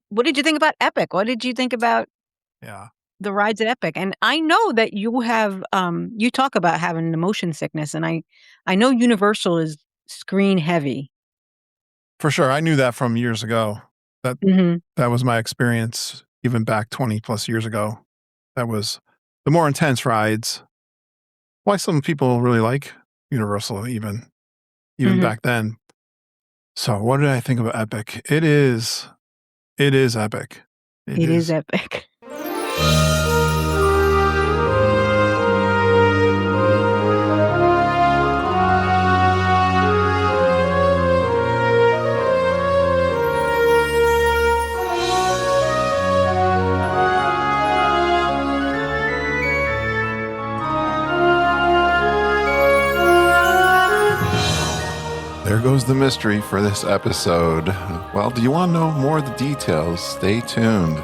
what did you think about Epic? What did you think about Yeah. the rides at Epic? And I know that you have, you talk about having the motion sickness, and I know Universal is screen heavy. For sure. I knew that from years ago. That was my experience even back 20 plus years ago. That was the more intense rides. Why some people really like Universal even back then. So what did I think about Epic? It is epic. It is epic. There goes the mystery for this episode. Well, do you want to know more of the details? Stay tuned.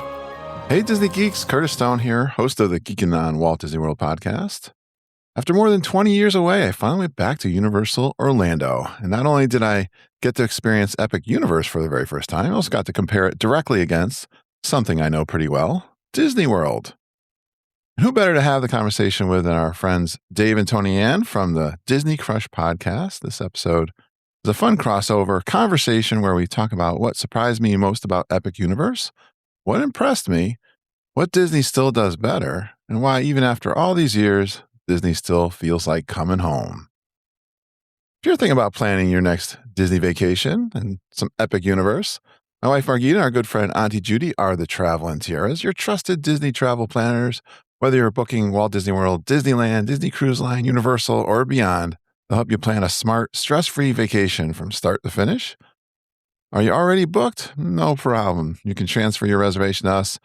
Hey, Disney Geeks, Curtis Stone here, host of the Geekin' on Walt Disney World podcast. After more than 20 years away, I finally went back to Universal Orlando. And not only did I get to experience Epic Universe for the very first time, I also got to compare it directly against something I know pretty well, Disney World. And who better to have the conversation with than our friends Dave and Tony Ann from the Disney Crush podcast. This episode is a fun crossover conversation where we talk about what surprised me most about Epic Universe, what impressed me, what Disney still does better, and why even after all these years, Disney still feels like coming home. If you're thinking about planning your next Disney vacation and some Epic Universe, my wife Margita and our good friend Auntie Judy are the Travel and Tiaras, your trusted Disney travel planners. Whether you're booking Walt Disney World, Disneyland, Disney Cruise Line, Universal, or beyond, they'll help you plan a smart, stress-free vacation from start to finish. Are you already booked? No problem. You can transfer your reservation to us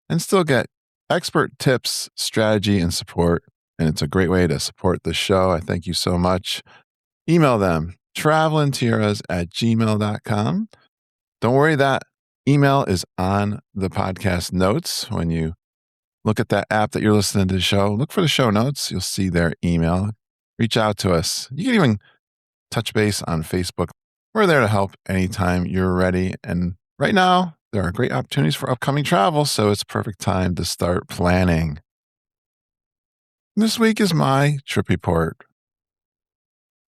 and still get expert tips, strategy, and support. And it's a great way to support the show. I thank you so much. Email them, travelandtiaras@gmail.com. Don't worry, that email is on the podcast notes. When you look at that app that you're listening to the show, look for the show notes. You'll see their email. Reach out to us. You can even touch base on Facebook. We're there to help anytime you're ready. And right now, there are great opportunities for upcoming travel, so it's a perfect time to start planning. This week is my trip report.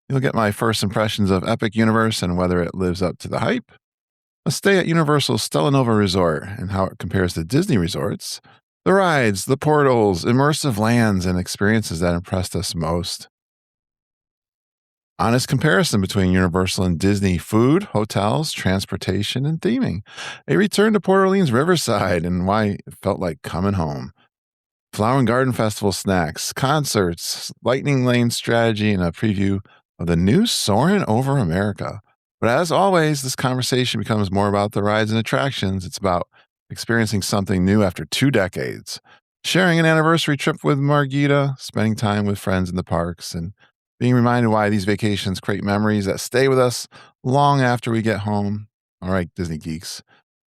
You'll get my first impressions of Epic Universe and whether it lives up to the hype, a stay at Universal's Stella Nova Resort and how it compares to Disney resorts, the rides, the portals, immersive lands, and experiences that impressed us most. Honest comparison between Universal and Disney food, hotels, transportation, and theming. A return to Port Orleans Riverside and why it felt like coming home. Flower and Garden Festival snacks, concerts, Lightning Lane strategy, and a preview of the new Soarin' Over America. But as always, this conversation becomes more about the rides and attractions. It's about experiencing something new after 2 decades, sharing an anniversary trip with Margita, spending time with friends in the parks, and being reminded why these vacations create memories that stay with us long after we get home. All right, Disney geeks,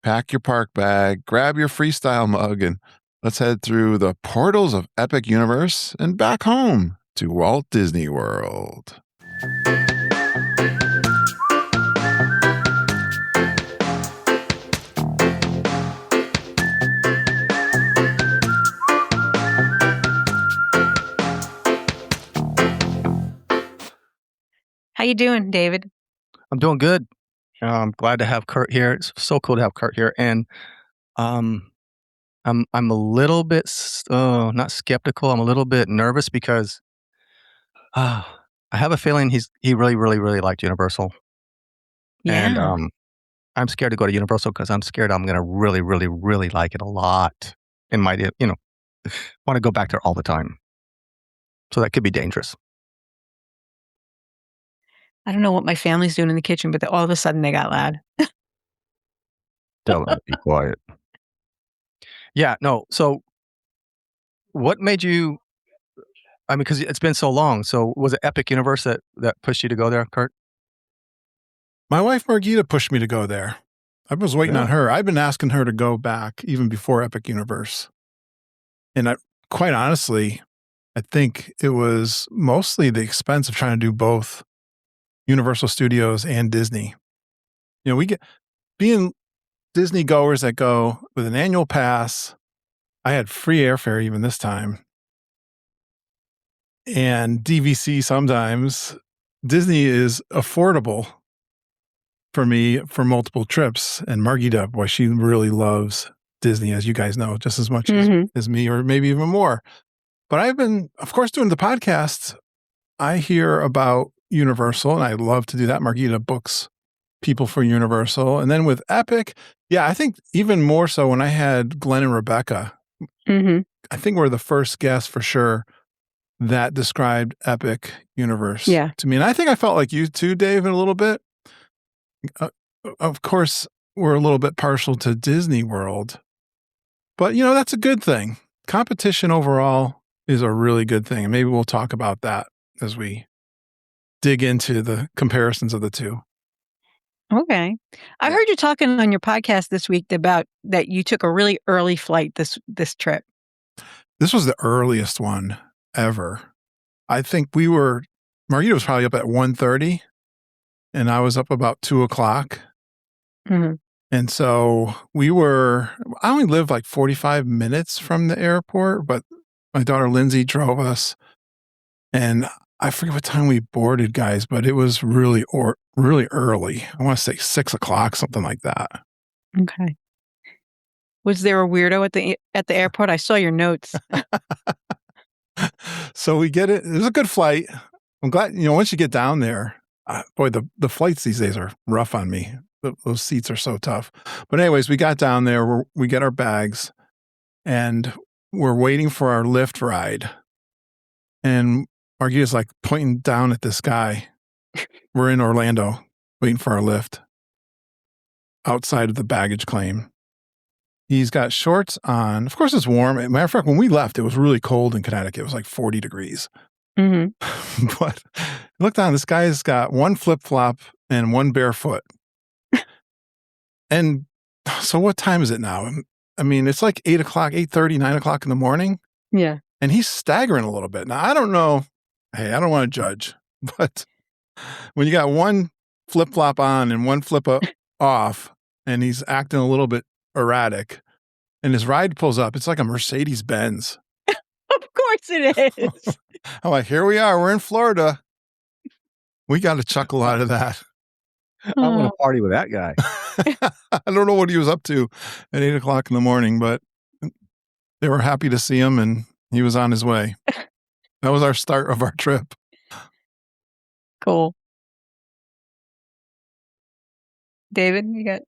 pack your park bag, grab your freestyle mug, and let's head through the portals of Epic Universe and back home to Walt Disney World. How you doing, David? I'm doing good. I'm glad to have Kurt here. It's so cool to have Kurt here. And I'm a little bit not skeptical. I'm a little bit nervous because I have a feeling he really, really, really liked Universal. Yeah. And I'm scared to go to Universal because I'm scared I'm going to really, really, really like it a lot. And want to go back there all the time. So that could be dangerous. I don't know what my family's doing in the kitchen, but all of a sudden they got loud. Tell them to be quiet. Yeah, no. So what made you, because it's been so long. So was it Epic Universe that pushed you to go there, Kurt? My wife Margita pushed me to go there. I was waiting on her. I've been asking her to go back even before Epic Universe. And quite honestly, I think it was mostly the expense of trying to do both Universal Studios and Disney. We get being Disney goers that go with an annual pass. I had free airfare even this time. And DVC sometimes. Disney is affordable for me for multiple trips. And Margita, boy, she really loves Disney, as you guys know, just as much as me, or maybe even more. But I've been, of course, doing the podcast. I hear about Universal, and I love to do that. Margita books people for Universal. And then with Epic, yeah, I think even more so when I had Glenn and Rebecca. I think we're the first guests for sure that described Epic Universe to me. And I think I felt like you too, Dave, in a little bit. Of course, we're a little bit partial to Disney World. But, that's a good thing. Competition overall is a really good thing. And maybe we'll talk about that as we dig into the comparisons of the two. Okay. I heard you talking on your podcast this week about that you took a really early flight this trip. This was the earliest one ever. I think Margita was probably up at 1:30 and I was up about 2:00. And so I only lived like 45 minutes from the airport, but my daughter Lindsay drove us, and I forget what time we boarded, guys, but it was really early. I want to say 6:00, something like that. Okay. Was there a weirdo at the airport? I saw your notes. So we get it. It was a good flight. I'm glad, once you get down there, boy, the flights these days are rough on me. Those seats are so tough. But anyways, we got down there, we get our bags, and we're waiting for our lift ride. And Margita's like pointing down at the sky. We're in Orlando waiting for our lift outside of the baggage claim. He's got shorts on. Of course, it's warm. Matter of fact, when we left, it was really cold in Connecticut. It was like 40 degrees. But look down. This guy's got one flip-flop and one barefoot. And so what time is it now? I mean, it's like 8:00, 8:30, 9:00 in the morning. Yeah. And he's staggering a little bit. Now, I don't know. Hey, I don't want to judge. But when you got one flip-flop on and one flip off, and he's acting a little bit erratic, and his ride pulls up, it's like a Mercedes-Benz. Of course it is. I'm like, here we are. We're in Florida. We got a chuckle out of that. I want to party with that guy. I don't know what he was up to at 8:00 in the morning, but they were happy to see him, and he was on his way. That was our start of our trip. Cool. David, you got?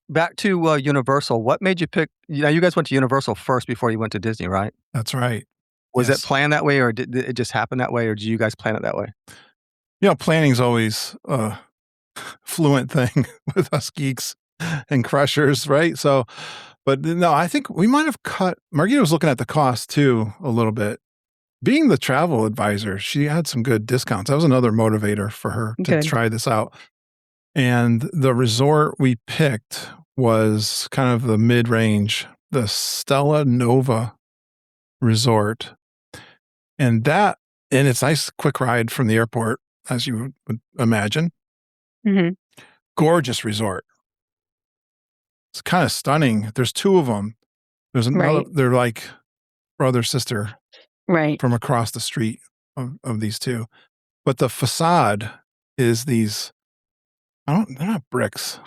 Back to Universal. What made you pick? You guys went to Universal first before you went to Disney, right? That's right. Was it planned that way, or did it just happen that way, or did you guys plan it that way? Planning's always a fluent thing with us geeks and crushers, right? So, but no, I think we might have cut. Margita was looking at the cost too a little bit. Being the travel advisor, she had some good discounts. That was another motivator for her to try this out. And the resort we picked was kind of the mid-range, the Stella Nova Resort. And it's nice, quick ride from the airport, as you would imagine. Gorgeous resort. It's kind of stunning. There's two of them. There's another, they're like brother, sister, from across the street of these two. But the facade is these, they're not bricks,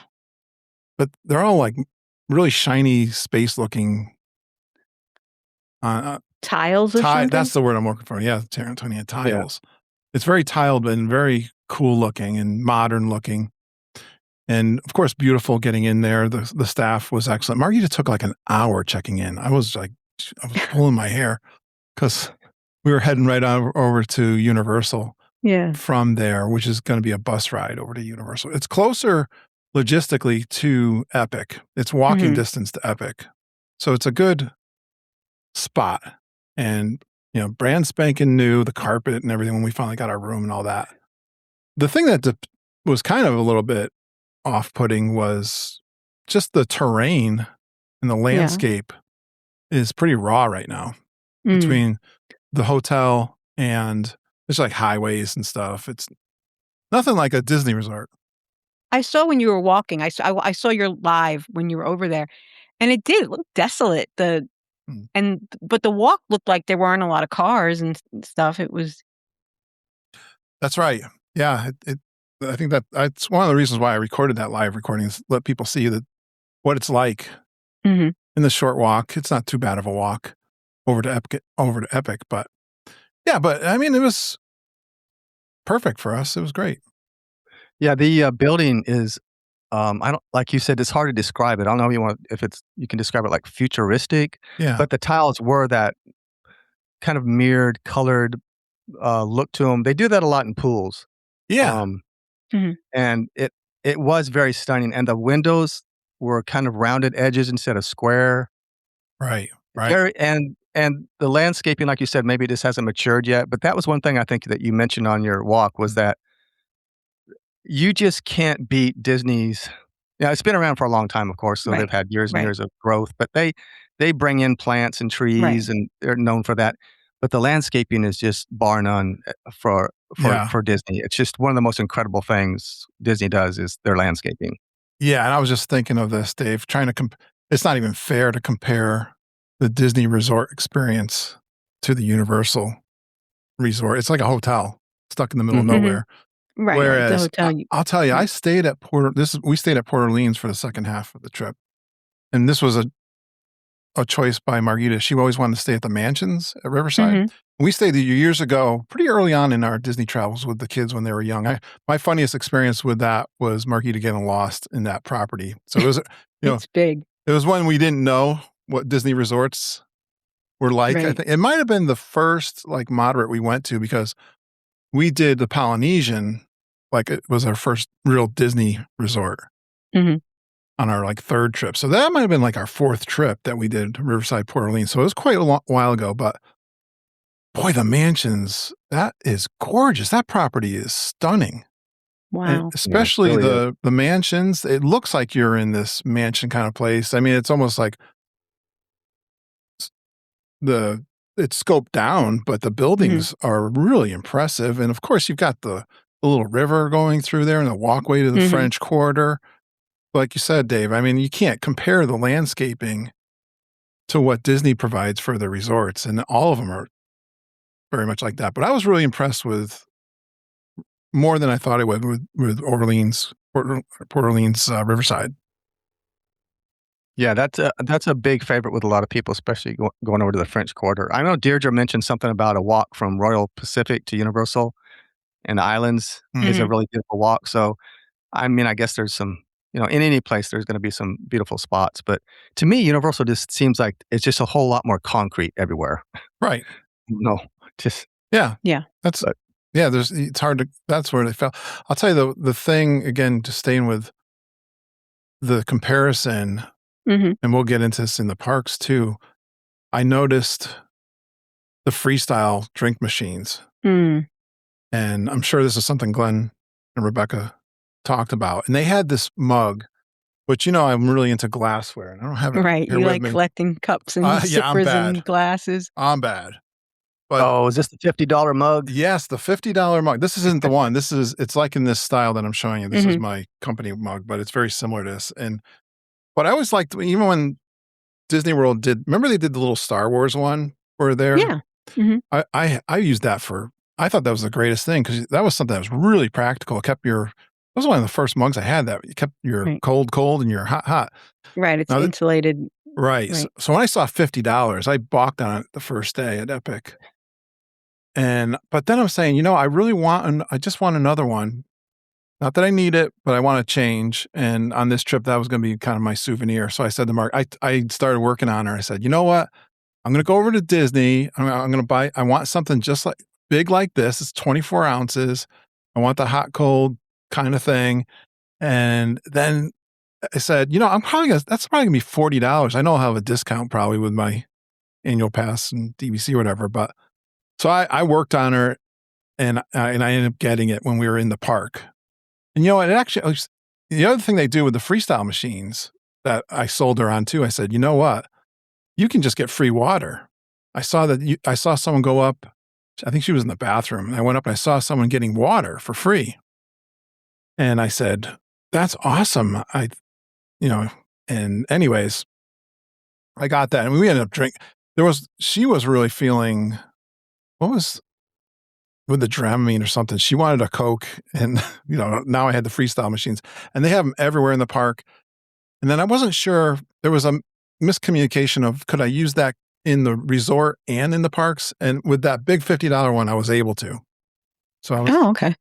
but they're all like really shiny, space looking tiles or something? That's the word I'm looking for. Yeah, Tarantonian tiles. Yeah. It's very tiled and very cool looking and modern looking. And of course, beautiful getting in there. The staff was excellent. Margita took like an hour checking in. I was pulling my hair because we were heading right over to Universal from there, which is going to be a bus ride over to Universal. It's closer logistically to Epic. It's walking distance to Epic. So it's a good spot. And, brand spanking new, the carpet and everything when we finally got our room and all that. The thing that was kind of a little bit off-putting was just the terrain and the landscape is pretty raw right now between the hotel and it's like highways and stuff. It's nothing like a Disney resort. I saw when you were walking. I saw your live when you were over there, and it did look desolate. But the walk looked like there weren't a lot of cars and stuff. It was That's right. Yeah, I think that's one of the reasons why I recorded that live recording is let people see what it's like Mhm. in the short walk. It's not too bad of a walk over to Epic, but yeah, but I mean, it was perfect for us. It was great. Yeah, the building is, I don't like you said, it's hard to describe it. I don't know if you can describe it like futuristic, Yeah. but the tiles were that kind of mirrored, colored, look to them. They do that a lot in pools. Yeah. Um, Mhm. and it was very stunning, and the windows were kind of rounded edges instead of square. Right. Right. Very and the landscaping, like you said, maybe this hasn't matured yet, but that was one thing I think that you mentioned on your walk was that you just can't beat Disney's. Yeah, it's been around for a long time, of course, so they've Right. had years and Right. years of growth, but they bring in plants and Right. trees, and they're known for that, but the landscaping is just bar none, Yeah. for Disney. It's just one of the most incredible things Disney does is their landscaping. Yeah, and I was just thinking of this, Dave, trying to it's not even fair to compare the Disney resort experience to the Universal resort. It's like a hotel stuck in the middle of Mhm. Mhm. nowhere. Right. The Whereas hotel I'll tell you, I right. stayed at we stayed at Port Orleans for the second half of the trip. And this was a choice by Margita. She always wanted to stay at the mansions at Riverside. Mhm. We stayed there years ago, pretty early on in our Disney travels with the kids when they were young. My funniest experience with that was Margita getting lost in that property. So it was, It's big. it was when we didn't know what Disney resorts were like. I Right. think it might have been the first like moderate we went to because we did the Polynesian, like it was our first real Disney resort Mhm. on our like third trip. So that might have been like our fourth trip that we did to Riverside, Port Orleans. So it was quite a while ago, but boy, the mansions, that is gorgeous. That property is stunning. And Wow. Yeah, it especially really is. the mansions, it looks like you're in this mansion kind of place. I mean, it's almost like the it's scoped down, but the Mhm. buildings are really impressive. And of course, you've got the little river going through there and the walkway to the Mhm. French Quarter. Like you said, Dave, I mean, you can't compare the landscaping to what Disney provides for the resorts, and all of them are very much like that. But I was really impressed with more than I thought I would with Port Orleans, Riverside. Yeah, that's a big favorite with a lot of people, especially going over to the French Quarter. I know Deirdre mentioned something about a walk from Royal Pacific to Universal and the islands is a Mhm. really beautiful walk. So, I mean, I guess there's some, in any place there's going to be some beautiful spots, but to me, Universal just seems like it's just a whole lot more concrete everywhere. Right. No, just Yeah. Yeah. That's but yeah, it's hard to that's where they fell. I'll tell you the thing again, just staying with the comparison, Mhm. and we'll get into this in the parks too. I noticed the freestyle drink machines, Mm. and I'm sure this is something Glenn and Rebecca talked about. And they had this mug, which I'm really into glassware, and I don't have it Right. here You with like me. collecting cups and Yeah, I'm sippers bad. and glasses. I'm bad. But oh, is this the $50 mug? yes, the $50 mug. This isn't the one. It's like in this style that I'm showing you. This is Mhm. my company mug, but it's very similar to this. But I always liked, even when Disney World remember they did the little Star Wars one where there, Yeah. Mhm. I used that I thought that was the greatest thing because that was something that was really practical. It was one of the first mugs I had that you kept your Right. cold and your hot. Right. It's Now, insulated. right. So, Right. so when I saw $50, I balked on it the first day at Epic. But then I'm saying, I just want another one. Not that I need it, but I want to change. And on this trip, that was going to be kind of my souvenir. So I said to Mark, I started working on her. I said, you know what? I'm going to go over to Disney. I'm going to I want something just like big like this. It's 24 ounces. I want the hot, cold kind of thing. And then I said, that's probably gonna be $40. I know I'll have a discount probably with my annual pass and DVC or whatever. But so I worked on her and I ended up getting it when we were in the park. And it actually, the other thing they do with the freestyle machines that I sold her on too, I said, you know what? You can just get free water. I saw someone go up. I think she was in the bathroom. And I went up and I saw someone getting water for free. And I said, That's awesome. And anyways, I got that, and we ended up drinking. She was really feeling, what was with the Dramamine or something. She wanted a Coke, and now I had the freestyle machines, and they have them everywhere in the park. And then I wasn't sure, there was a miscommunication of could I use that in the resort and in the parks? And with that big $50 one, I was able to. Oh, okay.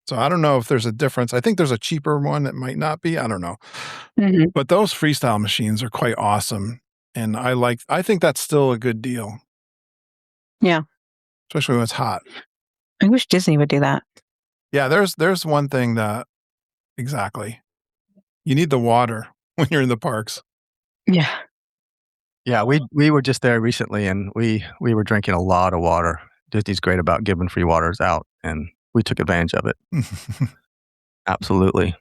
So I don't know if there's a difference. I think there's a cheaper one that might not be. I don't know. Mm-hmm. But those freestyle machines are quite awesome. And I think that's still a good deal. Yeah. Especially when it's hot. I wish Disney would do that. Yeah, there's one thing that, exactly. You need the water when you're in the parks. Yeah. Yeah, we were just there recently, and we were drinking a lot of water. Disney's great about giving free waters out, and we took advantage of it. Absolutely.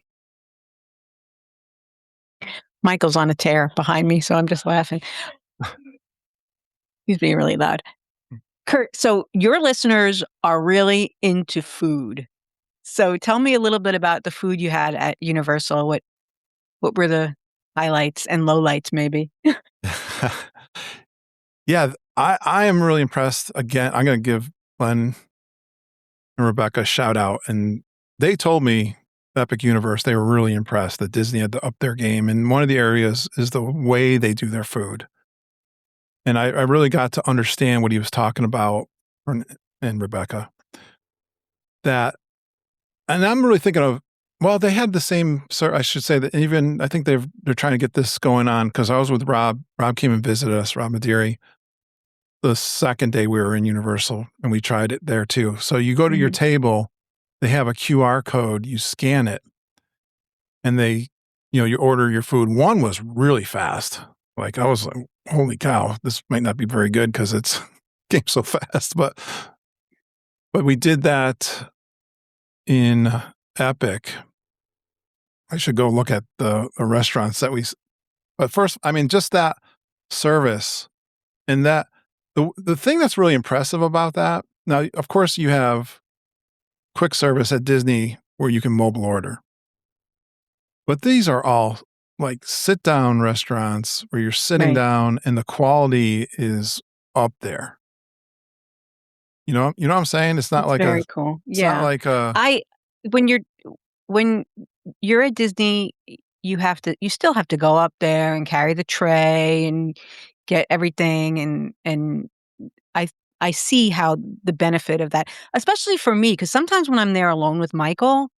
Michael's on a tear behind me, so I'm just laughing. He's being really loud. Kurt, so your listeners are really into food. So tell me a little bit about the food you had at Universal. What were the highlights and lowlights, maybe? Yeah, I am really impressed. Again, I'm going to give Glenn and Rebecca a shout out. And they told me, Epic Universe, they were really impressed that Disney had to up their game. And one of the areas is the way they do their food. And I really got to understand what he was talking about, and Rebecca. And I'm really thinking of, well, they had the same, I should say that even, I think they're trying to get this going on, because I was with Rob. Rob came and visited us, Rob Madiri, the second day we were in Universal, and we tried it there too. So you go to your table, they have a QR code, you scan it, and you order your food. One was really fast. Like, I was like, holy cow, this might not be very good because it's came so fast. But we did that in Epic. I should go look at the restaurants but first, I mean, just that service, and that the thing that's really impressive about that. Now, of course, you have quick service at Disney where you can mobile order, but these are all like sit down restaurants where you're sitting down and the quality is up there. You know what I'm saying? It's not like very cool. It's not like a. When you're at Disney, you still have to go up there and carry the tray and get everything, and I see how the benefit of that, especially for me, because sometimes when I'm there alone with Michael,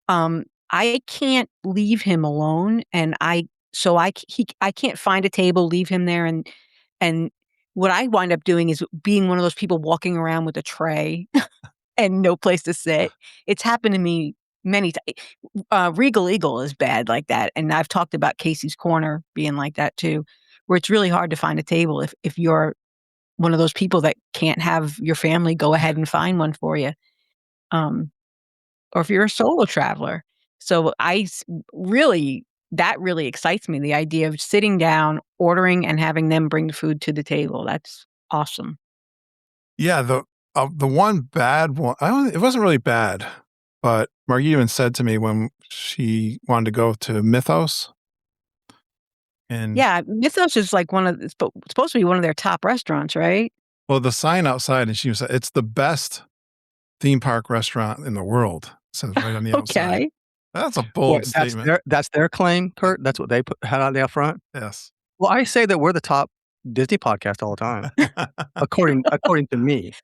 I can't leave him alone, and I can't find a table, leave him there, and what I wind up doing is being one of those people walking around with a tray and no place to sit. It's happened to me many times. Regal Eagle is bad like that, and I've talked about Casey's Corner being like that too, where it's really hard to find a table if you're one of those people that can't have your family go ahead and find one for you, or if you're a solo traveler. So that really excites me, the idea of sitting down, ordering, and having them bring the food to the table. That's awesome. Yeah, the one bad one, it wasn't really bad, but Margie even said to me when she wanted to go to Mythos. And yeah, Mythos is like it's supposed to be one of their top restaurants, right? Well, the sign outside, and she was, it's the best theme park restaurant in the world. It says right on the outside. Okay. That's a bold statement. That's their claim, Kurt. That's what they had on the up front. Yes. Well, I say that we're the top Disney podcast all the time, according to me.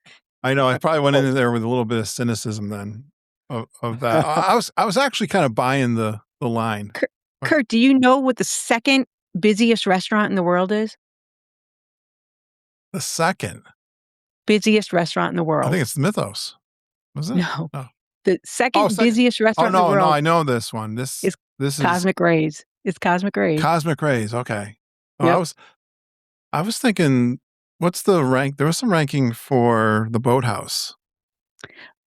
I know. I probably went in there with a little bit of cynicism then of that. I was actually kind of buying the line. Kurt, do you know what the second busiest restaurant in the world is? The second busiest restaurant in the world. I think it's Mythos. Was it? No. Oh. The second busiest restaurant in the world. No, I know this one. This is Cosmic Rays. It's Cosmic Rays. Cosmic Rays. Okay. Oh, yep. I was thinking, what's the rank? There was some ranking for the Boathouse.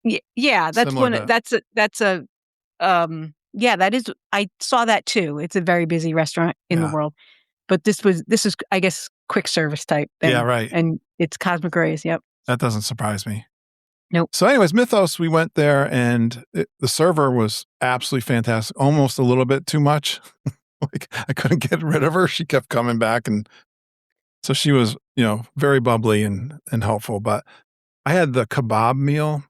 Yeah, that's that is. I saw that too. It's a very busy restaurant in the world, but this is, I guess, quick service type thing. Yeah, right. And it's Cosmic Rays. Yep. That doesn't surprise me. Nope. So anyways, Mythos, we went there and the server was absolutely fantastic. Almost a little bit too much. Like I couldn't get rid of her. She kept coming back. And so she was, very bubbly and helpful. But I had the kebab meal.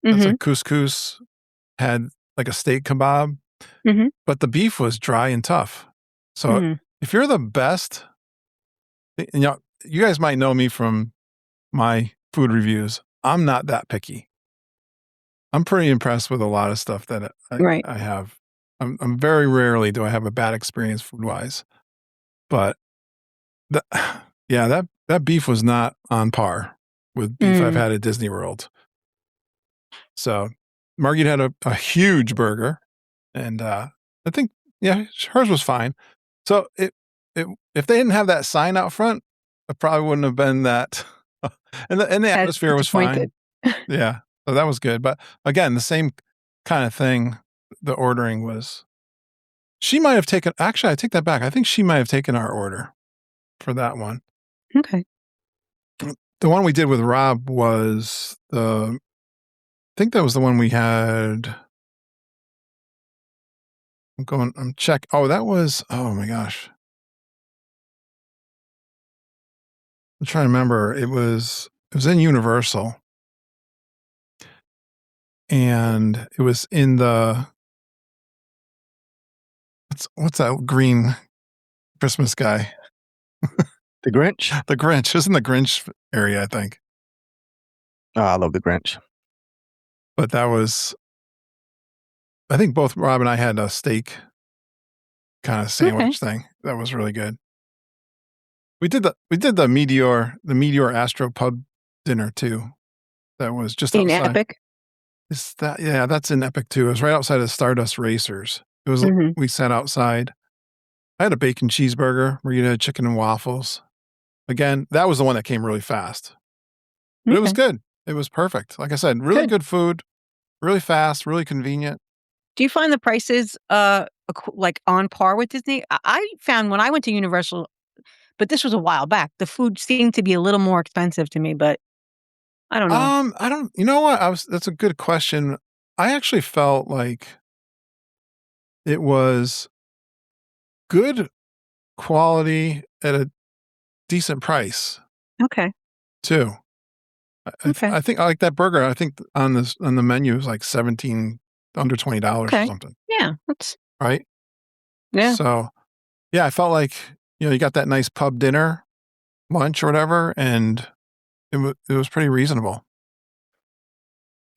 That's like couscous, had like a steak kebab, but the beef was dry and tough. So if you're the best, you guys might know me from my food reviews. I'm not that picky. I'm pretty impressed with a lot of stuff that I have. I'm very rarely do I have a bad experience food wise, but that beef was not on par with beef I've had at Disney World. So Margit had a huge burger, and I think hers was fine. So if they didn't have that sign out front, it probably wouldn't have been that. and the atmosphere was fine. Yeah, so that was good. But again, the same kind of thing. The ordering was. She might have taken. Actually, I take that back. I think she might have taken our order for that one. Okay. The one we did with Rob was I think that was the one we had. I'm check. Oh, that was. Oh my gosh. I'm trying to remember. It was in Universal, and it was in the. What's that green Christmas guy? The Grinch? The Grinch. It was in the Grinch area, I think. Oh, I love the Grinch. But that was, I think both Rob and I had a steak kind of sandwich thing. That was really good. We did the Meteor Astro pub dinner too. That was just in outside. Epic. Is that that's in Epic too. It was right outside of Stardust Racers. It was we sat outside. I had a bacon cheeseburger. Marita had chicken and waffles. Again, that was the one that came really fast. But it was good. It was perfect. Like I said, really good food, really fast, really convenient. Do you find the prices like on par with Disney? I found when I went to Universal, but this was a while back, the food seemed to be a little more expensive to me, but I don't know. I don't, you know what? That's a good question. I actually felt like it was good quality at a decent price. Okay. Too. Okay. I think I like that burger. I think on the menu is like $17, under $20 or something. Yeah. That's right. Yeah. So yeah, I felt like, you got that nice pub dinner, lunch or whatever, and it was pretty reasonable.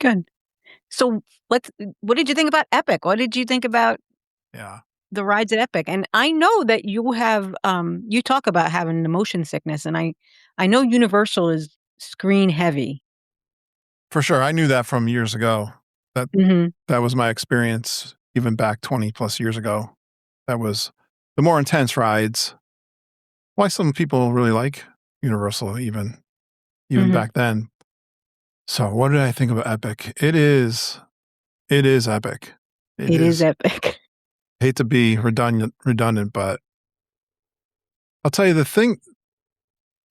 Good. So what did you think about Epic? What did you think about the rides at Epic? And I know that you have, you talk about having the motion sickness, and I know Universal is screen heavy. For sure. I knew that from years ago. That was my experience even back 20 plus years ago. That was the more intense rides. Why some people really like Universal even back then. So what did I think about Epic? It is epic. It is epic. Hate to be redundant, but I'll tell you the thing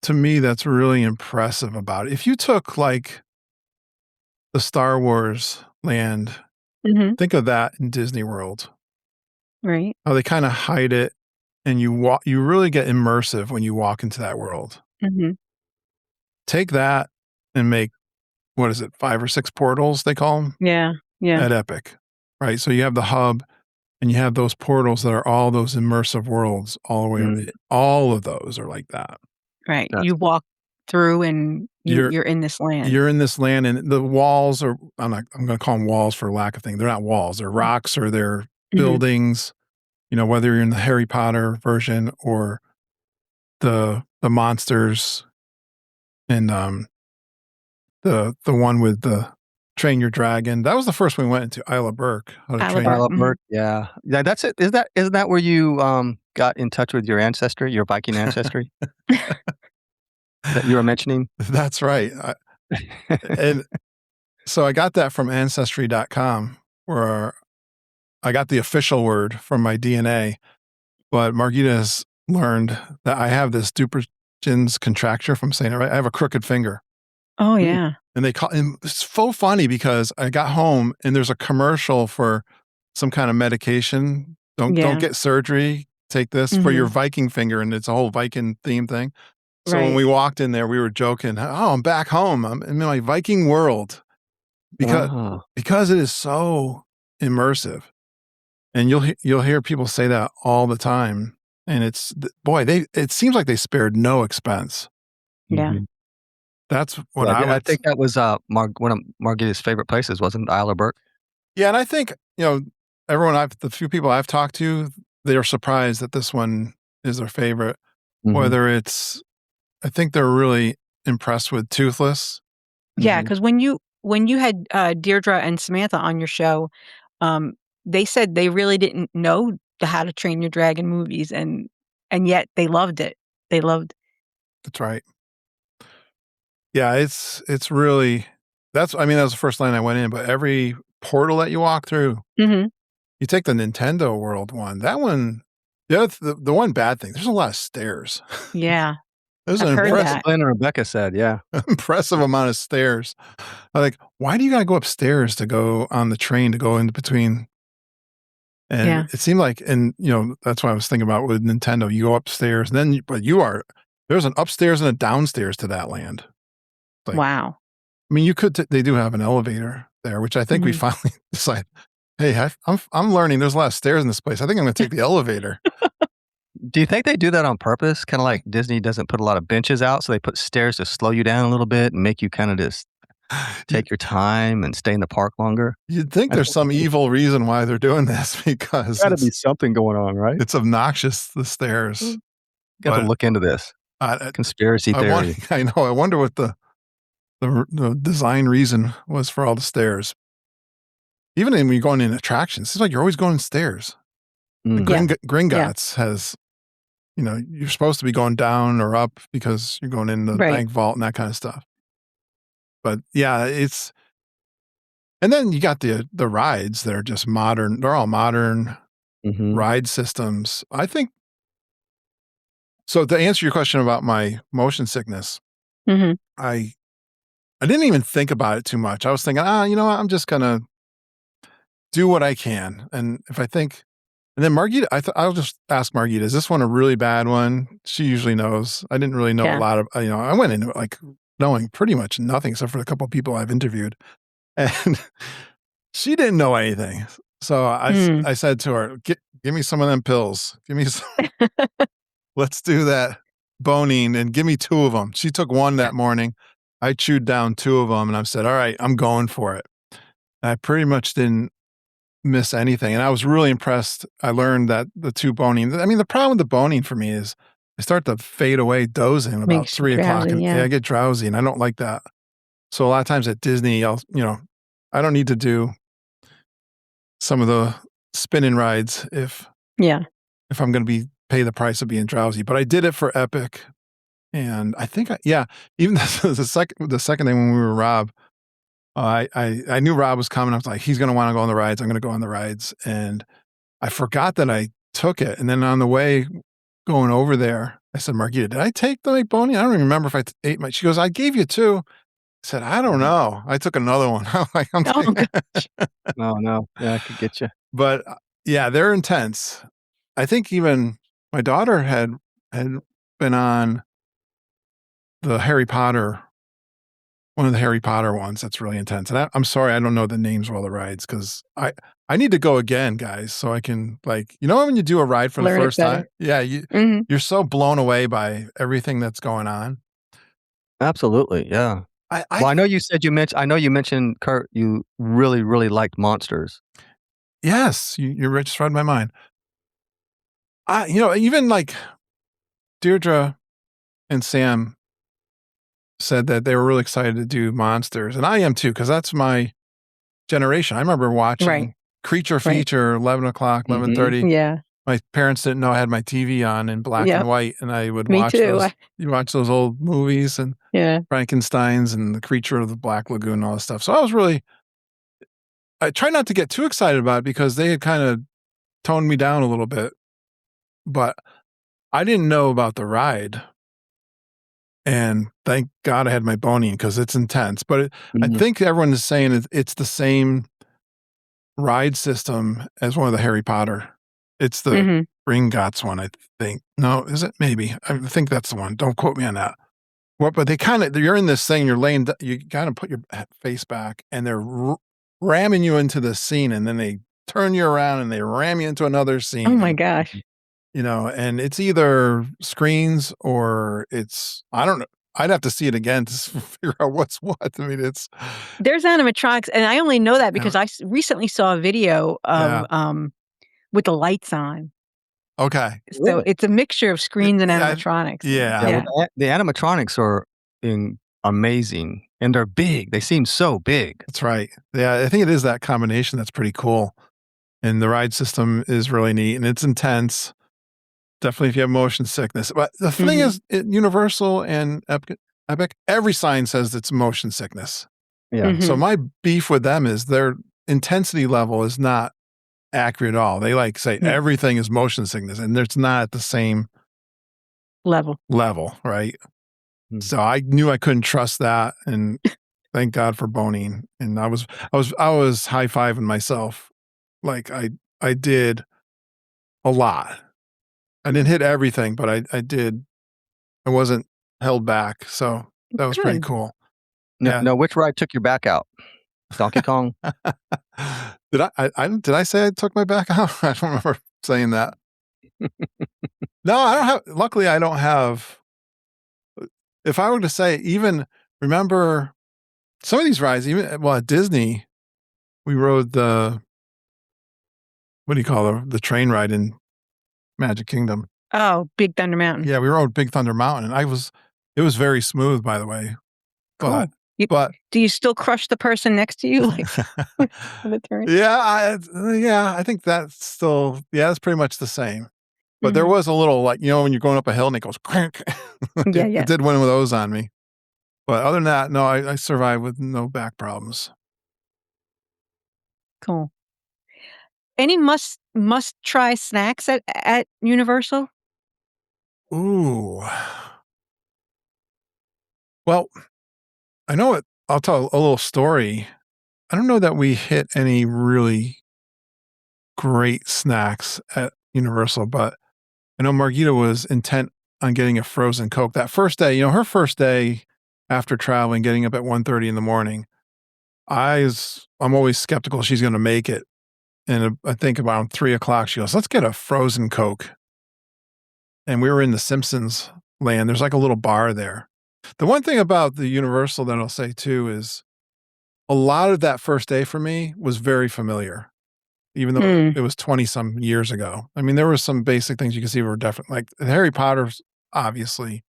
to me that's really impressive about it. If you took like the Star Wars land, think of that in Disney World. Right. How they kind of hide it, and you really get immersive when you walk into that world. Take that and make, what is it, 5 or 6 portals they call them? Yeah. At Epic, right? So you have the hub, and you have those portals that are all those immersive worlds all the way around. All of those are like that. Right. You walk through and you're in this land. You're in this land, and the walls are, I'm going to call them walls for lack of thing. They're not walls. They're rocks or they're buildings, whether you're in the Harry Potter version or the monsters and the one with the Train Your Dragon. That was the first one we went into, Isla Burke. Isla Burke, yeah. Yeah, that's it. Isn't that where you got in touch with your ancestry, your Viking ancestry? That you were mentioning? That's right. And so I got that from Ancestry.com, where I got the official word from my DNA, but Margita has learned that I have this Dupuytren's contracture from saying it right. I have a crooked finger. Oh, yeah. And it's so funny because I got home and there's a commercial for some kind of medication. Don't get surgery. Take this for your Viking finger, and it's a whole Viking theme thing. So when we walked in there, we were joking, "Oh, I'm back home. I'm in my Viking world." Because it is so immersive. And you'll hear people say that all the time. And it seems like they spared no expense. Yeah. That's what I think that was one of Margita's favorite places, wasn't it? Isle of Burke? Yeah, and I think, the few people I've talked to, they're surprised that this one is their favorite. Whether I think they're really impressed with Toothless. Yeah, because when you had Deirdre and Samantha on your show, they said they really didn't know the How to Train Your Dragon movies, and yet they loved it. They loved. That's right. Yeah, it's really that was the first line I went in, but every portal that you walk through, you take the Nintendo World one. That one, the one bad thing, there's a lot of stairs. Yeah. There's I've an heard impressive, that. Glenn and Rebecca said, yeah. impressive amount of stairs. I'm like, why do you gotta go upstairs to go on the train to go in between? And it seemed like, and that's what I was thinking about with Nintendo. You go upstairs, and then there's an upstairs and a downstairs to that land. Like, wow. I mean, they do have an elevator there, which I think we finally decided, hey, I'm learning there's a lot of stairs in this place. I think I'm going to take the elevator. Do you think they do that on purpose? Kind of like Disney doesn't put a lot of benches out, so they put stairs to slow you down a little bit and make you kind of just take your time and stay in the park longer? You'd think there's some evil reason why they're doing this, because There's got to be something going on, right? It's obnoxious, the stairs. Got to look into this. Conspiracy theory. I know. I wonder what the design reason was for all the stairs. Even when you're going in attractions, it's like you're always going stairs. Gringotts has, you're supposed to be going down or up because you're going in the bank vault and that kind of stuff. But yeah, and then you got the rides that are just modern. They're all modern ride systems. I think. So to answer your question about my motion sickness, I didn't even think about it too much. I was thinking, I'm just gonna do what I can, and if I think, and then Margita, I'll just ask Margita, is this one a really bad one? She usually knows. I didn't really know a lot of, I went into it like knowing pretty much nothing except for a couple of people I've interviewed, and she didn't know anything. So I said to her, give me some of them pills. Give me some. Let's do that boning and give me 2 of them. She took 1 that morning. I chewed down 2 of them and I said, all right, I'm going for it. And I pretty much didn't miss anything. And I was really impressed. I learned that the 2 boning, I mean, the problem with the boning for me is I start to fade away dozing about 3 o'clock. And I get drowsy and I don't like that. So a lot of times at Disney, I don't need to do some of the spinning rides if I'm going to pay the price of being drowsy. But I did it for Epic. And I think, even the second day when we were Rob, I knew Rob was coming. I was like, he's going to want to go on the rides. I'm going to go on the rides. And I forgot that I took it. And then on the way going over there, I said, Margita, did I take the boning? I don't even remember if I ate she goes, I gave you 2. I said, I don't know. I took another one. I'm like, no. Yeah, I could get you. But yeah, they're intense. I think even my daughter had been on the Harry Potter, one of the Harry Potter ones that's really intense. And I'm sorry, I don't know the names of all the rides because I need to go again, guys, so I can when you do a ride for the first time, you're so blown away by everything that's going on. Absolutely, yeah. I know you mentioned, Kurt, you really, really liked Monsters. Yes, you just read my mind. Even like Deirdre and Sam said that they were really excited to do Monsters, and I am too, because that's my generation. I remember watching Creature Feature, 11 o'clock, 11:30. Yeah. My parents didn't know I had my TV on in black and white, and I would watch those. You watch those old movies and Frankenstein's and the Creature of the Black Lagoon and all this stuff. So I try not to get too excited about it because they had kind of toned me down a little bit, but I didn't know about the ride. And thank God I had my boning because it's intense. But I think everyone is saying it's the same ride system as one of the Harry Potter. It's the Gringotts one, I think. No, is it? Maybe. I think that's the one. Don't quote me on that. Well, but you're in this thing, you kind of put your face back and they're ramming you into the scene and then they turn you around and they ram you into another scene. Oh my gosh. And it's either screens or I don't know. I'd have to see it again to figure out what's what. I mean, there's animatronics, and I only know that because I recently saw a video of with the lights on. Okay. So it's a mixture of screens and animatronics. Yeah. Well, the animatronics are amazing, and they're big. They seem so big. That's right. Yeah, I think it is that combination that's pretty cool. And the ride system is really neat, and it's intense. Definitely if you have motion sickness. But the thing is, Universal and Epic, every sign says it's motion sickness. Yeah. So my beef with them is their intensity level is not accurate at all. They say everything is motion sickness, and it's not at the same level, right? So I knew I couldn't trust that, and thank God for boning. And I was high-fiving myself. Like I did a lot. I didn't hit everything, but I did. I wasn't held back, so that was pretty cool. No, which ride took your back out? Donkey Kong? Did I say I took my back out? I don't remember saying that. No, I don't have. Luckily, I don't have. If I were to say, remember some of these rides, at Disney, we rode what do you call the train ride in Magic Kingdom? Oh, Big Thunder Mountain. Yeah, we rode Big Thunder Mountain, and it was very smooth, by the way. Cool. But do you still crush the person next to you? Yeah, I think that's still, that's pretty much the same. But there was a little, when you're going up a hill and it goes crank. It did one of those on me. But other than that, no, I survived with no back problems. Cool. Any must try snacks at Universal? Ooh. Well, I know it. I'll tell a little story. I don't know that we hit any really great snacks at Universal, but I know Margita was intent on getting a frozen Coke. That first day, her first day after traveling, getting up at 1:30 in the morning, I'm always skeptical she's going to make it. And I think around 3:00, she goes, "Let's get a frozen Coke." And we were in the Simpsons land. There's a little bar there. The one thing about the Universal that I'll say too is a lot of that first day for me was very familiar, even though it was 20 some years ago. I mean, there were some basic things you can see were different. Like Harry Potter obviously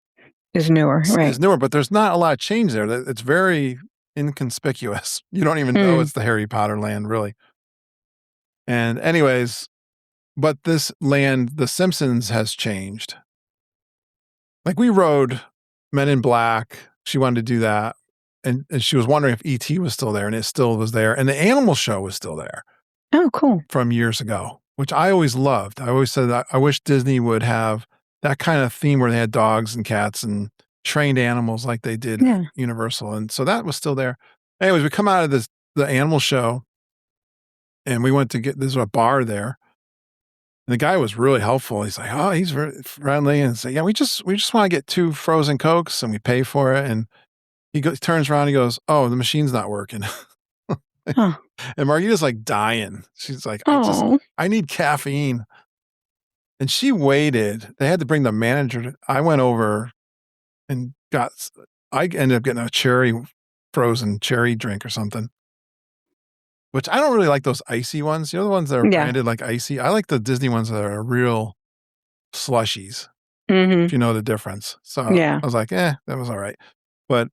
is newer, right? Is newer, but there's not a lot of change there. It's very inconspicuous. You don't even know it's the Harry Potter land, really. And anyways, but this land, the Simpsons, has changed. We rode Men in Black. She wanted to do that. And she was wondering if E.T. was still there, and it still was there. And the Animal Show was still there. Oh, cool. From years ago, which I always loved. I always said that I wish Disney would have that kind of theme where they had dogs and cats and trained animals like they did at Universal. And so that was still there. Anyways, we come out of the Animal Show, and we went to there's a bar there. And the guy was really helpful. He's like, "Oh, he's very friendly," and say, "Yeah, we just want to get 2 frozen Cokes, and we pay for it." And he turns around, and he goes, "Oh, the machine's not working." And Margita's dying. She's like, I need caffeine. And she waited. They had to bring the manager. I went over and I ended up getting a frozen cherry drink or something. Which I don't really like those icy ones. The ones that are branded like icy. I like the Disney ones that are real slushies. If you know the difference. So I was like, that was all right. But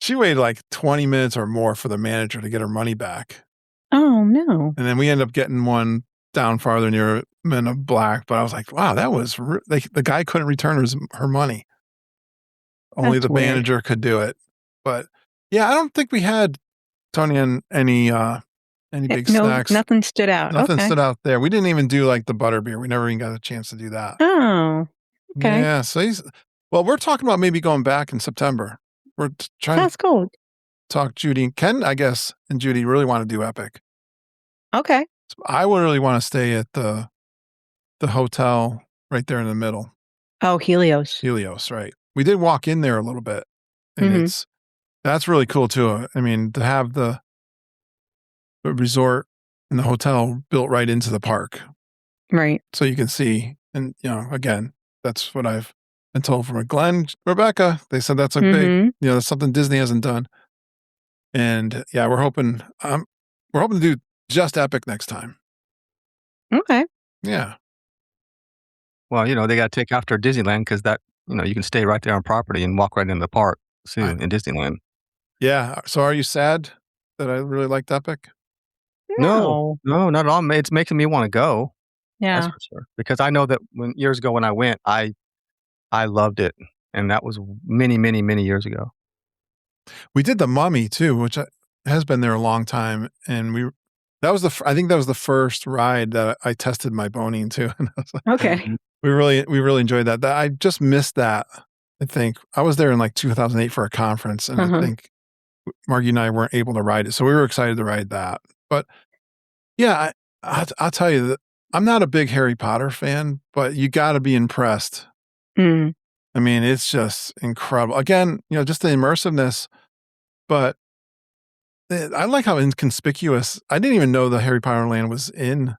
she waited 20 minutes or more for the manager to get her money back. Oh, no. And then we ended up getting one down farther near Men in Black. But I was like, wow, that was... the guy couldn't return her money. Only the manager could do it. But yeah, I don't think we had, Tony, any big snacks. Nothing stood out. Nothing stood out there. We didn't even do the butterbeer. We never even got a chance to do that. Oh, okay. Yeah, so Well, we're talking about maybe going back in September. We're trying That's to cool. talk Judy and Ken, I guess, and Judy really want to do Epic. Okay. So I would really want to stay at the hotel right there in the middle. Oh, Helios. Helios, right. We did walk in there a little bit, and Mhm. that's really cool too. I mean, to have the resort and the hotel built right into the park. Right. So you can see, and again, that's what I've been told from Glenn, Rebecca. They said that's a big, Mhm. that's something Disney hasn't done. And yeah, we're hoping to do just Epic next time. Okay. Yeah. Well, they gotta take after Disneyland because you can stay right there on property and walk right into the park too in Disneyland. Yeah. So are you sad that I really liked Epic? No, No. no, not at all. It's making me wanna go, that's Yeah. for sure, because I know that years ago when I went, I loved it, and that was many, many, many years ago. We did the Mummy too, which has been there a long time, and that was I think that was the first ride that I tested my boning too. And I was like, Okay. we really enjoyed that. I just missed that. I think I was there in like 2008 for a conference, and I Uh-huh. think Margie and I weren't able to ride it, so we were excited to ride that. But yeah, I'll tell you that I'm not a big Harry Potter fan, but you got to be impressed. Mm. I mean, it's just incredible. Again, just the immersiveness, but I like how inconspicuous. I didn't even know the Harry Potter land was in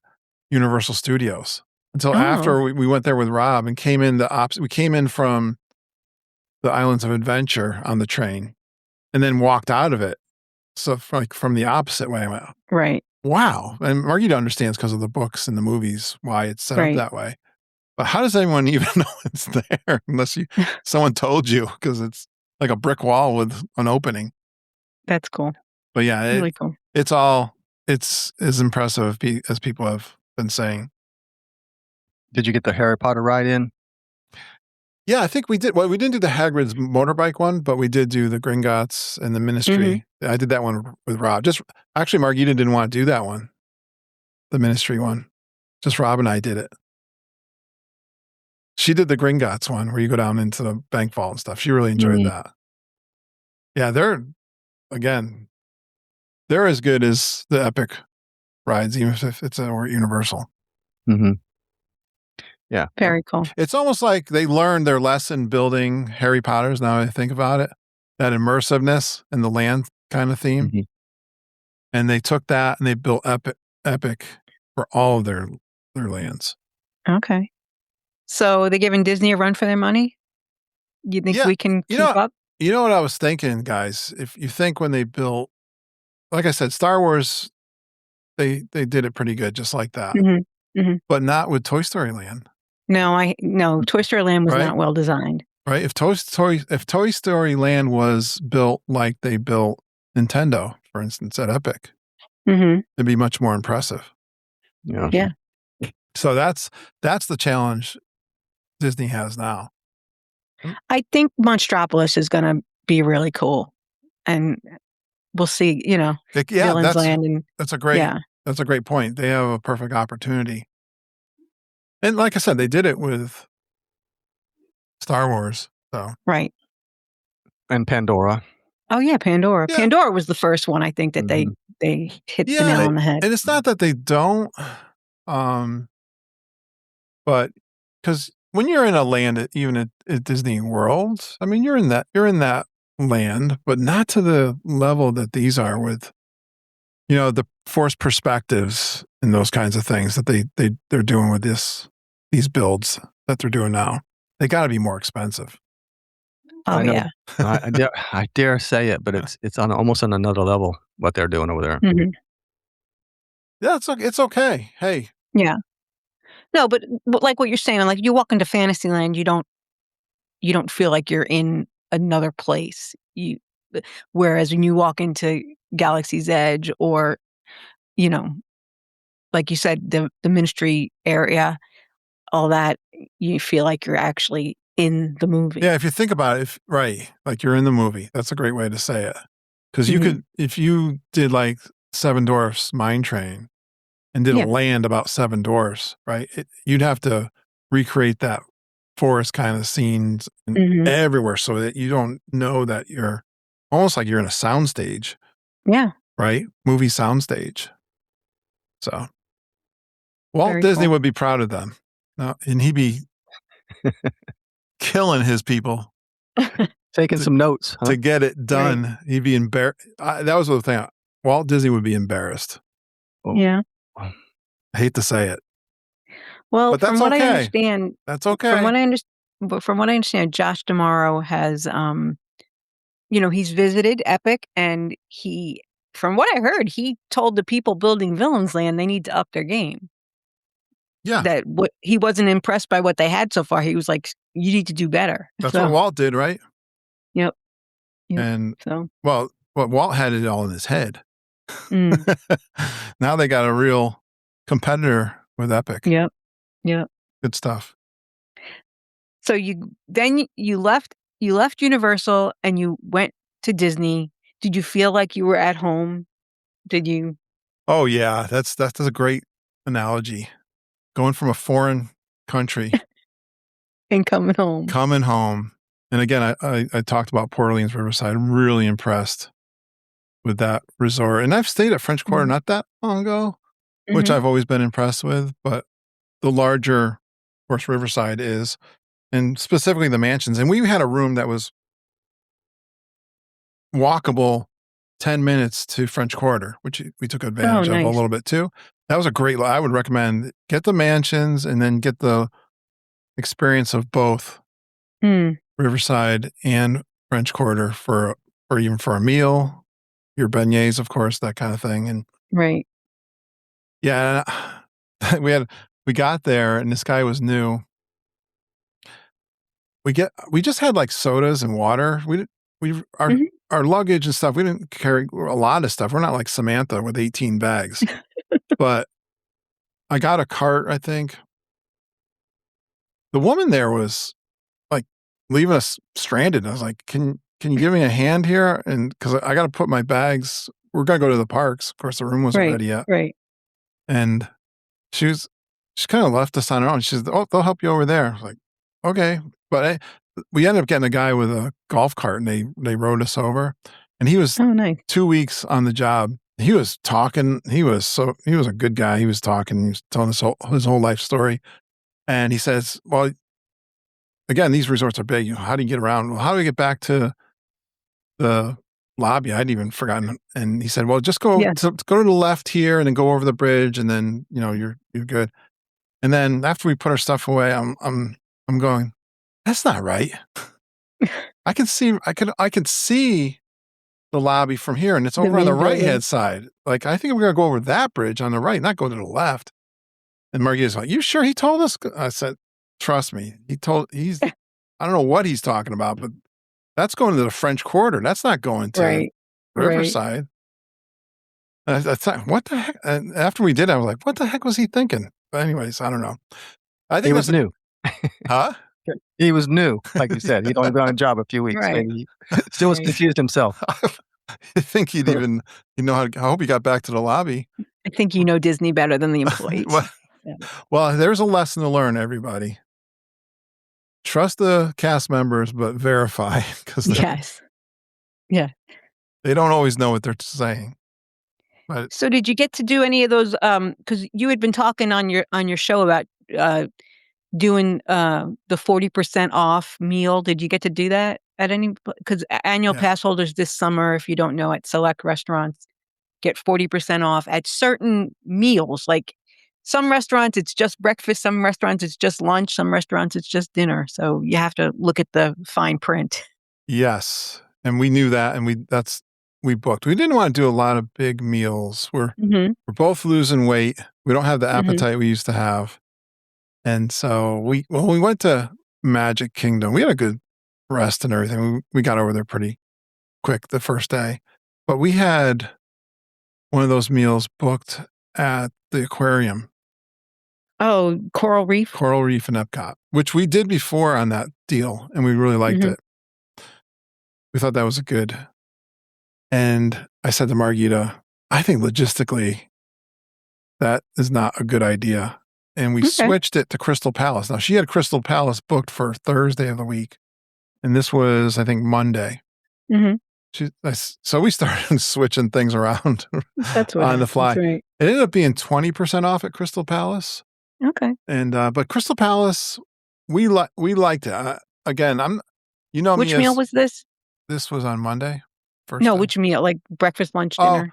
Universal Studios until Oh. after we went there with Rob and came in the opposite. We came in from the Islands of Adventure on the train and then walked out of it. So from the opposite way, I went, Right. wow. And Margita understands because of the books and the movies why it's set up Right. that way. But how does anyone even know it's there unless someone told you, because it's like a brick wall with an opening. That's cool. But yeah, Really cool. it's as impressive as people have been saying. Did you get the Harry Potter ride in? Yeah, I think we did. Well, we didn't do the Hagrid's motorbike one, but we did do the Gringotts and the Ministry. I did that one with Rob. Actually, Margita didn't want to do that one, the Ministry one. Just Rob and I did it. She did the Gringotts one where you go down into the bank vault and stuff. She really enjoyed that. Yeah, they're as good as the Epic rides, even if it's a Universal. Mm-hmm. Yeah. Very cool. It's almost like they learned their lesson building Harry Potter's, now I think about it, that immersiveness and the land kind of theme. Mm-hmm. And they took that and they built Epic for all of their lands. Okay. So they're giving Disney a run for their money? You think we can keep up? You know what I was thinking, guys? If you think when they built, like I said, Star Wars, they did it pretty good, just like that. But not with Toy Story Land. No, Toy Story Land was not well designed. Right? If Toy Story Land was built like they built Nintendo, for instance, at Epic, it'd be much more impressive. Yeah. So that's the challenge Disney has now. I think Monstropolis is going to be really cool, and we'll see. Villains Land, and that's a great point. They have a perfect opportunity, and like I said, they did it with Star Wars. So right, and Pandora. Oh yeah, Pandora. Yeah. Pandora was the first one I think that they hit the nail on the head. And it's not that they don't, but because when you're in a land, even at Disney World, I mean, you're in that land, but not to the level that these are with, the forced perspectives and those kinds of things that they're doing with these builds that they're doing now. They got to be more expensive. Oh yeah, I dare say it, but it's almost on another level what they're doing over there. Yeah, it's okay. Hey, yeah, no, but like what you're saying, like you walk into Fantasyland, you don't feel like you're in another place. Whereas when you walk into Galaxy's Edge, or like you said, the Ministry area, all that, you feel like you're actually in the movie. Yeah, if you think about it, like you're in the movie. That's a great way to say it. Because you could, if you did like Seven Dwarfs Mine Train and did a land about Seven Dwarfs, right? You'd have to recreate that forest kind of scenes everywhere, so that you don't know that you're almost like you're in a soundstage. Yeah. Right? Movie soundstage. So Walt Very Disney cool. would be proud of them. And he'd be killing his people Taking some notes, huh? to get it done. Right. He'd be embarrassed. That was the thing. Walt Disney would be embarrassed. Oh. Yeah. I hate to say it. Well, But that's from what okay. I understand, That's okay. From what I understand, Josh D'Amaro has, he's visited Epic, and from what I heard, he told the people building Villains Land they need to up their game. Yeah. That he wasn't impressed by what they had so far. He was like, "You need to do better." That's what Walt did, right? Yep. And so, well, Walt had it all in his head. Now they got a real competitor with Epic. Yep. Good stuff. So you left Universal and you went to Disney. Did you feel like you were at home? Did you? Oh yeah, that's a great analogy. Going from a foreign country And coming home. And again, I talked about Port Orleans Riverside. I'm really impressed with that resort. And I've stayed at French Quarter not that long ago, which I've always been impressed with. But the larger, of course, Riverside is, and specifically the mansions. And we had a room that was walkable 10 minutes to French Quarter, which we took advantage of a little bit too. That was a great, I would recommend get the mansions and then get the experience of both Riverside and French Quarter for even for a meal, your beignets, of course, that kind of thing. And right. Yeah, we got there and this guy was new. We just had like sodas and water. Our luggage and stuff, we didn't carry a lot of stuff. We're not like Samantha with 18 bags. But I got a cart, I think. The woman there was like leaving us stranded. I was like, can you give me a hand here? And because I got to put my bags, we're going to go to the parks. Of course, the room wasn't ready yet. Right. And she kind of left us on our own. She said, "Oh, they'll help you over there." I was like, okay. But we ended up getting a guy with a golf cart and they rode us over. And he was 2 weeks on the job. He was talking. He was a good guy. He was talking. He was telling us his whole life story. And he says, well, again, these resorts are big. How do you get around? Well, how do we get back to the lobby? I'd even forgotten. And he said, well, just go to the left here and then go over the bridge. And then, you're good. And then after we put our stuff away, I'm going, that's not right. I can see the lobby from here, and it's over on the right-hand side. Like, I think we're going to go over that bridge on the right, not go to the left. And Margita's like, you sure he told us? I said, trust me. I don't know what he's talking about, but that's going to the French Quarter. That's not going to Riverside. And I thought, what the heck? And after we did, I was like, what the heck was he thinking? But anyways, I don't know. I think he was new. Huh? He was new, like you said. He'd only been on a job a few weeks. Right. Maybe he still was confused himself. I think I hope he got back to the lobby. I think you know Disney better than the employees. Well, there's a lesson to learn, everybody. Trust the cast members, but verify. Yes. Yeah. They don't always know what they're saying. But so did you get to do any of those? Because you had been talking on your show about doing the 40% off meal. Did you get to do that at any? Because annual pass holders this summer, if you don't know, at select restaurants get 40% off at certain meals. Like some restaurants, it's just breakfast. Some restaurants, it's just lunch. Some restaurants, it's just dinner. So you have to look at the fine print. Yes, and we knew that, and we booked. We didn't want to do a lot of big meals. We're both losing weight. We don't have the appetite we used to have. And so we went to Magic Kingdom. We had a good rest and everything. We got over there pretty quick the first day. But we had one of those meals booked at the aquarium. Oh, Coral Reef? Coral Reef in Epcot, which we did before on that deal, and we really liked it. We thought that was good. And I said to Margita, I think logistically, that is not a good idea. and we switched it to Crystal Palace. Now, she had Crystal Palace booked for Thursday of the week, and this was, I think, Monday. So we started switching things around on the fly. Right. It ended up being 20% off at Crystal Palace. Okay. And but Crystal Palace, we liked it. Again, Which meal was this? This was on Monday. Which meal? Like breakfast, lunch, dinner?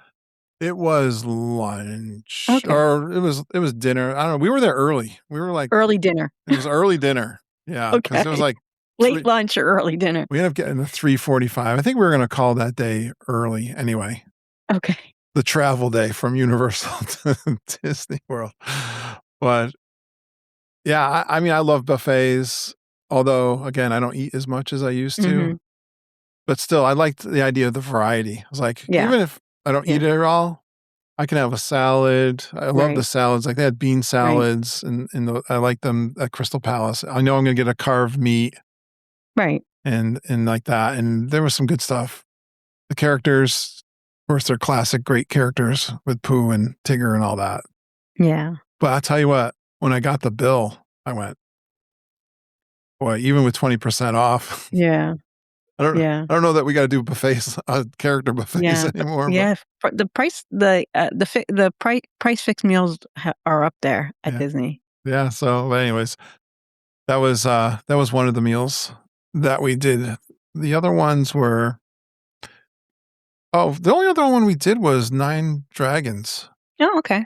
It was lunch, Okay. or it was dinner. I don't know. We were there early. We were like early dinner. It was early dinner. Yeah, because it was like late lunch or early dinner. We ended up getting the 3:45. I think we were going to call that day early anyway. Okay. The travel day from Universal to Disney World. But yeah, I mean, I love buffets. Although, again, I don't eat as much as I used to. But still, I liked the idea of the variety. I was like, even if I don't eat it all, I can have a salad. I love the salads. Like they had bean salads, and I like them at Crystal Palace. I know I'm going to get a carved meat. Right. And like that. And there was some good stuff. The characters, of course, they're classic, great characters with Pooh and Tigger and all that. Yeah. But I'll tell you what, when I got the bill, I went, boy, even with 20% off. Yeah. I don't know that we got to do buffets, character buffets anymore. Yeah. But the price fixed meals are up there at Disney. Yeah. So, but anyways, that was one of the meals that we did. The other ones were, the only other one we did was Nine Dragons. Oh, okay.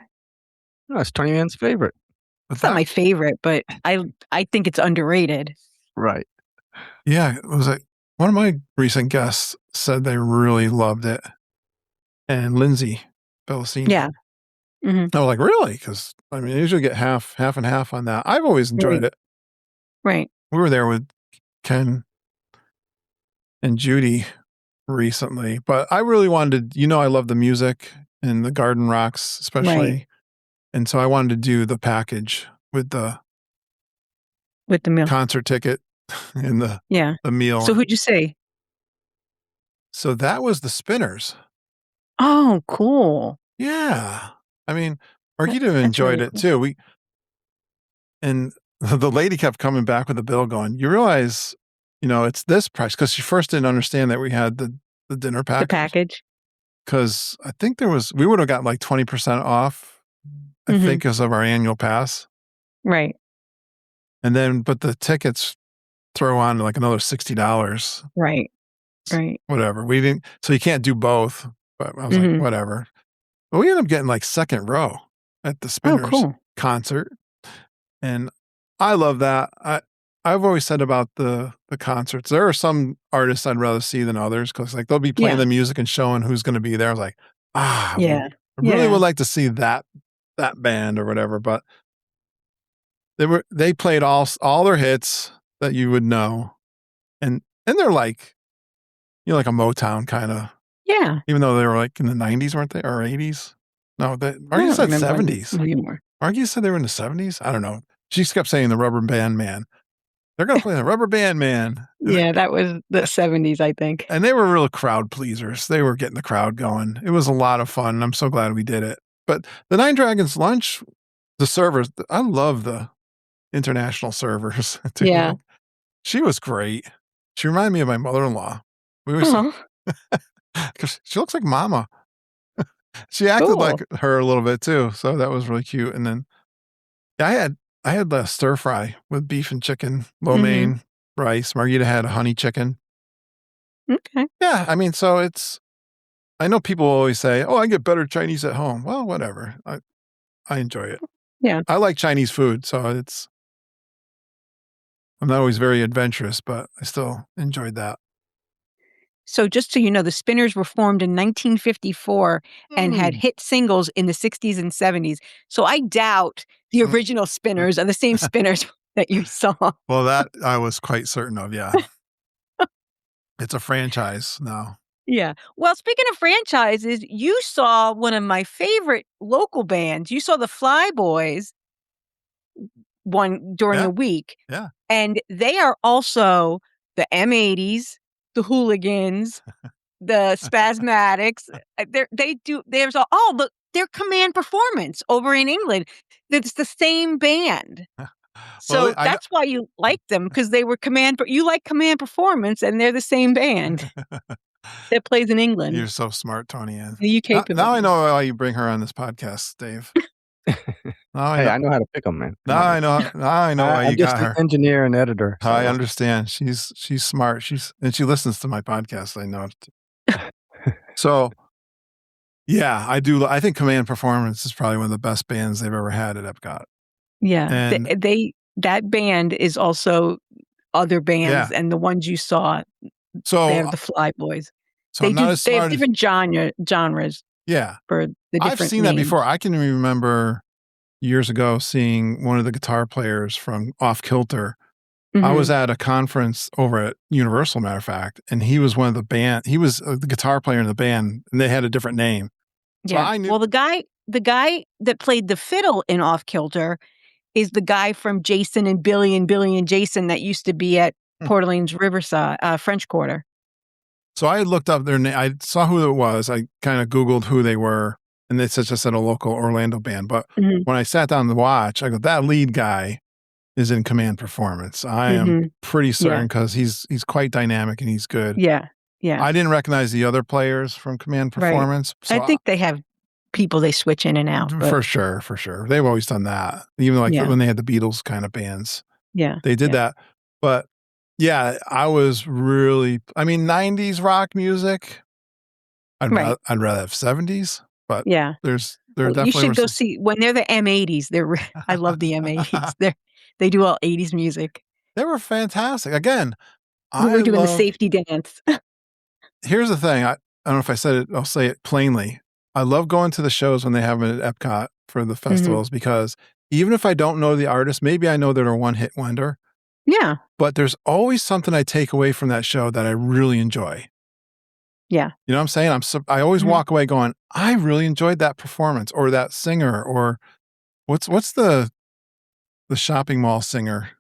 Oh, it's Tony Ann's favorite. It's not my favorite, but I think it's underrated. Right. Yeah, it was like one of my recent guests said they really loved it, and Lindsay Bellasini. Yeah. I was like, really? Because I mean, I usually get half and half on that. I've always enjoyed it. Right. We were there with Ken and Judy recently, but I really wanted to, I love the music and the Garden Rocks, especially. Right. And so I wanted to do the package with the meal, concert ticket and the meal. So who'd you see? So that was the Spinners. Oh, cool. Yeah. I mean, Margita enjoyed really it too. And the lady kept coming back with the bill going, you realize, it's this price, because she first didn't understand that we had the dinner package. The package. Because I think we would have got like 20% off, I think, because of our annual pass. Right. And then, but the tickets throw on like another $60. Right. Right. Whatever. We didn't, so you can't do both. But I was like, whatever. But we ended up getting like second row at the Spinners concert. And I love that. I've always said about the concerts, there are some artists I'd rather see than others, because like they'll be playing the music and showing who's going to be there. I was like, I really would like to see that band or whatever. But they played all their hits that you would know, and they're like, like a Motown kind of. Yeah. Even though they were like in the 90s, weren't they, or 80s? No, Margie said 70s. Margie said they were in the 70s. I don't know. She kept saying the Rubber Band Man. They're going to play the Rubber Band Man. Yeah, that was the 70s, I think. And they were real crowd pleasers. They were getting the crowd going. It was a lot of fun. I'm so glad we did it. But the Nine Dragons lunch, the servers, I love the international servers. Too. Yeah. She was great. She reminded me of my mother-in-law. We were because she looks like Mama. She acted like her a little bit too. So that was really cute. And then I had the stir fry with beef and chicken, lo mein, rice. Margita had a honey chicken. Okay. Yeah. I mean, so I know people always say, I get better Chinese at home. Well, whatever. I enjoy it. Yeah. I like Chinese food. So I'm not always very adventurous, but I still enjoyed that. So just so you know, the Spinners were formed in 1954 and had hit singles in the 60s and 70s. So I doubt the original Spinners are the same Spinners that you saw. Well, that I was quite certain of, yeah. It's a franchise now. Yeah. Well, speaking of franchises, you saw one of my favorite local bands. You saw the Flyboys during the week. Yeah. And they are also the M80s. The Hooligans, the Spasmatics, there's look, they're Command Performance over in England. It's the same band. So that's why you like them, because they were you like Command Performance, and they're the same band that plays in England. You're so smart, Tony Ann. The UK Now I know why you bring her on this podcast, Dave. I know how to pick them, man. Now I know why you got her. I'm just an engineer and editor. So. I understand. She's smart. She listens to my podcast. I know. So, yeah, I do. I think Command Performance is probably one of the best bands they've ever had at Epcot. Yeah, and that band is also other bands, and the ones you saw. So they have the Fly Boys. So they have different genres. Yeah, for the different. I've seen that before. I can remember years ago seeing one of the guitar players from Off Kilter. Mm-hmm. I was at a conference over at Universal, matter of fact, and he was one of the band. He was the guitar player in the band, and they had a different name. So yeah. Well, the guy that played the fiddle in Off Kilter is the guy from Jason and Billy and Jason that used to be at Port Orleans Riverside, French Quarter. So I looked up their name. I saw who it was. I kind of Googled who they were, and they just said a local Orlando band. But when I sat down to watch, I go, that lead guy is in Command Performance. I am pretty certain because he's quite dynamic and he's good. Yeah, yeah. I didn't recognize the other players from Command Performance. Right. So I think they have people they switch in and out. For sure. They've always done that. Even when they had the Beatles kind of bands. Yeah. They did that. But yeah, I was really, 90s rock music. I'd rather have 70s, but they're definitely. You should go see when they're the M80s. I love the M80s. They do all 80s music. They were fantastic. Again, we're doing the safety dance. Here's the thing. I don't know if I said it. I'll say it plainly. I love going to the shows when they have them at Epcot for the festivals because even if I don't know the artist, maybe I know they're a one-hit wonder. Yeah. But there's always something I take away from that show that I really enjoy. Yeah. You know what I'm saying? I always walk away going, I really enjoyed that performance or that singer or what's the shopping mall singer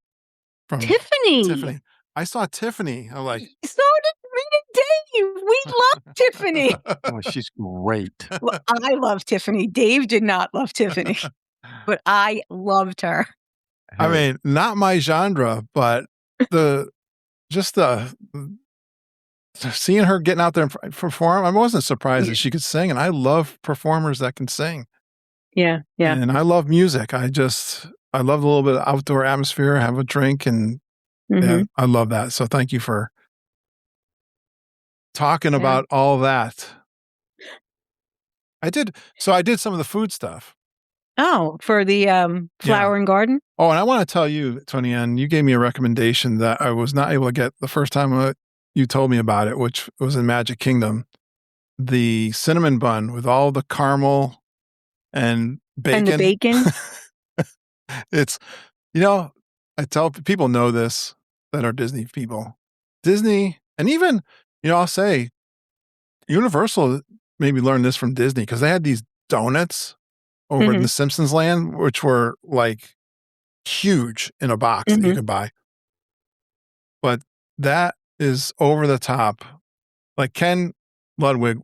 from Tiffany. I saw Tiffany. I'm like, so did me and Dave. We love Tiffany. Oh, she's great. Well, I love Tiffany. Dave did not love Tiffany, but I loved her. I mean, not my genre, but seeing her getting out there and perform, I wasn't surprised that she could sing, and I love performers that can sing. Yeah, yeah. And I love music. I love a little bit of outdoor atmosphere, have a drink, and I love that. So thank you for talking about all that. I did some of the food stuff. Oh, for the flower and garden? Oh, and I want to tell you, Tony Ann, you gave me a recommendation that I was not able to get the first time you told me about it, which was in Magic Kingdom. The cinnamon bun with all the caramel and bacon. And the bacon? It's, I tell people know this that are Disney people. Disney, and even, I'll say Universal maybe learned this from Disney because they had these donuts over in the Simpsons land, which were like huge in a box that you could buy. But that is over the top. Like Ken Ludwig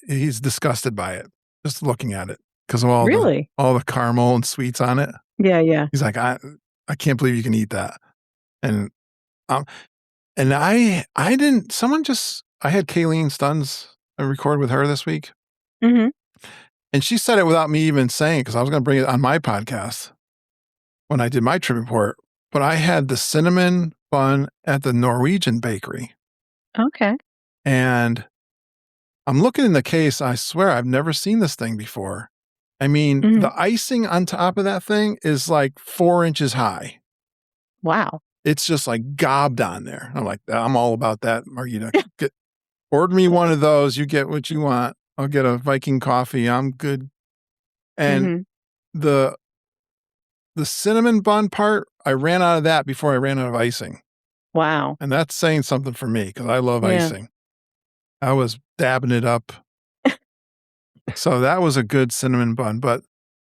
he's disgusted by it, just looking at it because of all the caramel and sweets on it. Yeah, yeah. He's like, I can't believe you can eat that. And I didn't, I had Kayleen Stuns, I recorded with her this week. Mm-hmm. And she said it without me even saying, because I was going to bring it on my podcast when I did my trip report. But I had the cinnamon bun at the Norwegian bakery. Okay. And I'm looking in the case. I swear I've never seen this thing before. I mean, the icing on top of that thing is like 4 inches high. Wow. It's just like gobbed on there. I'm like, I'm all about that, Margita. Order me one of those. You get what you want. I'll get a Viking coffee. I'm good. And the cinnamon bun part, I ran out of that before I ran out of icing. Wow. And that's saying something for me because I love icing. I was dabbing it up. So that was a good cinnamon bun. But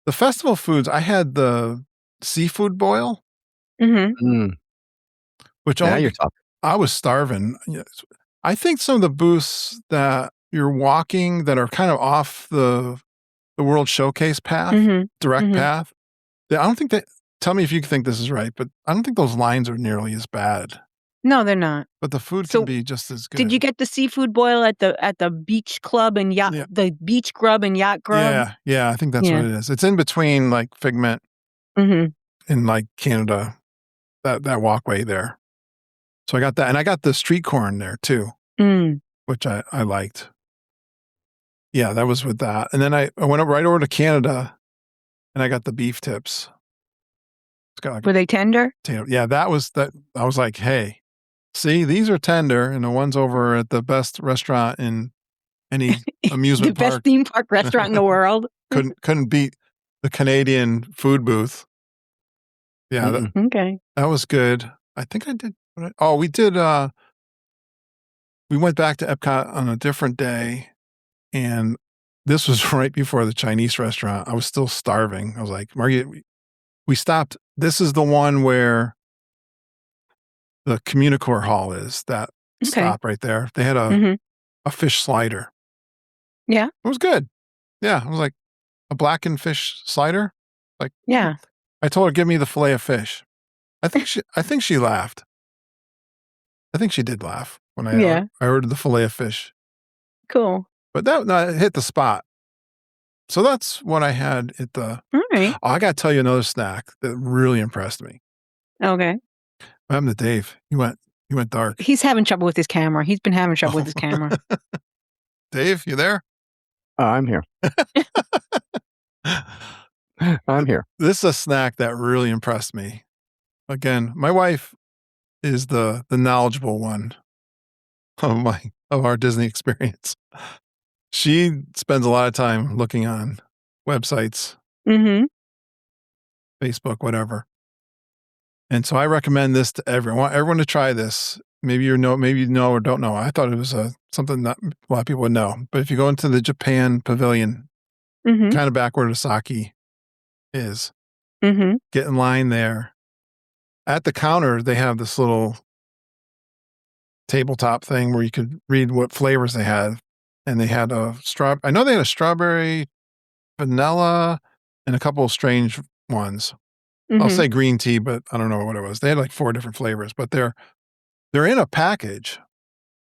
the festival foods, I had the seafood boil. Which now you're talking. I was starving. I think some of the booths that you're walking that are kind of off the the World Showcase path, direct path. I don't think that, tell me if you think this is right, but I don't think those lines are nearly as bad. No, they're not. But the food can be just as good. Did you get the seafood boil at the beach club and yacht, the beach grub and yacht grub? Yeah, I think that's what it is. It's in between like Figment and like Canada, that walkway there. So I got that, and I got the street corn there too, which I liked. Yeah, that was with that. And then I went right over to Canada and I got the beef tips. It's got like Were they tender? Yeah, that was that. I was like, hey, see, these are tender, and the ones over at the best restaurant in any amusement park. The best theme park restaurant in the world. couldn't beat the Canadian food booth. Yeah. Okay. That was good. I think I did. We did. We went back to Epcot on a different day, and this was right before the Chinese restaurant. I was still starving. I was like, Margaret, we stopped. This is the one where the Communicore Hall is. That stop right there. They had a fish slider. Yeah. It was good. Yeah. I was like, a blackened fish slider? Like, yeah. I told her, give me the fillet of fish. I think she laughed. I think she did laugh when I ordered the fillet of fish. Cool. But that hit the spot. So that's what I had at the. All right. Oh, I got to tell you another snack that really impressed me. Okay. What happened to Dave? He went dark. He's having trouble with his camera. He's been having trouble with his camera. Dave, you there? I'm here. I'm here. This is a snack that really impressed me. Again, my wife is the knowledgeable one of our Disney experience. She spends a lot of time looking on websites, Facebook, whatever. And so I recommend this to everyone. I want everyone to try this. Maybe you know or don't know. I thought it was something that a lot of people would know. But if you go into the Japan Pavilion, kind of back where the sake is, get in line there. At the counter, they have this little tabletop thing where you could read what flavors they had. And they had I know they had a strawberry, vanilla, and a couple of strange ones. I'll say green tea, but I don't know what it was. They had like 4 different flavors, but they're in a package,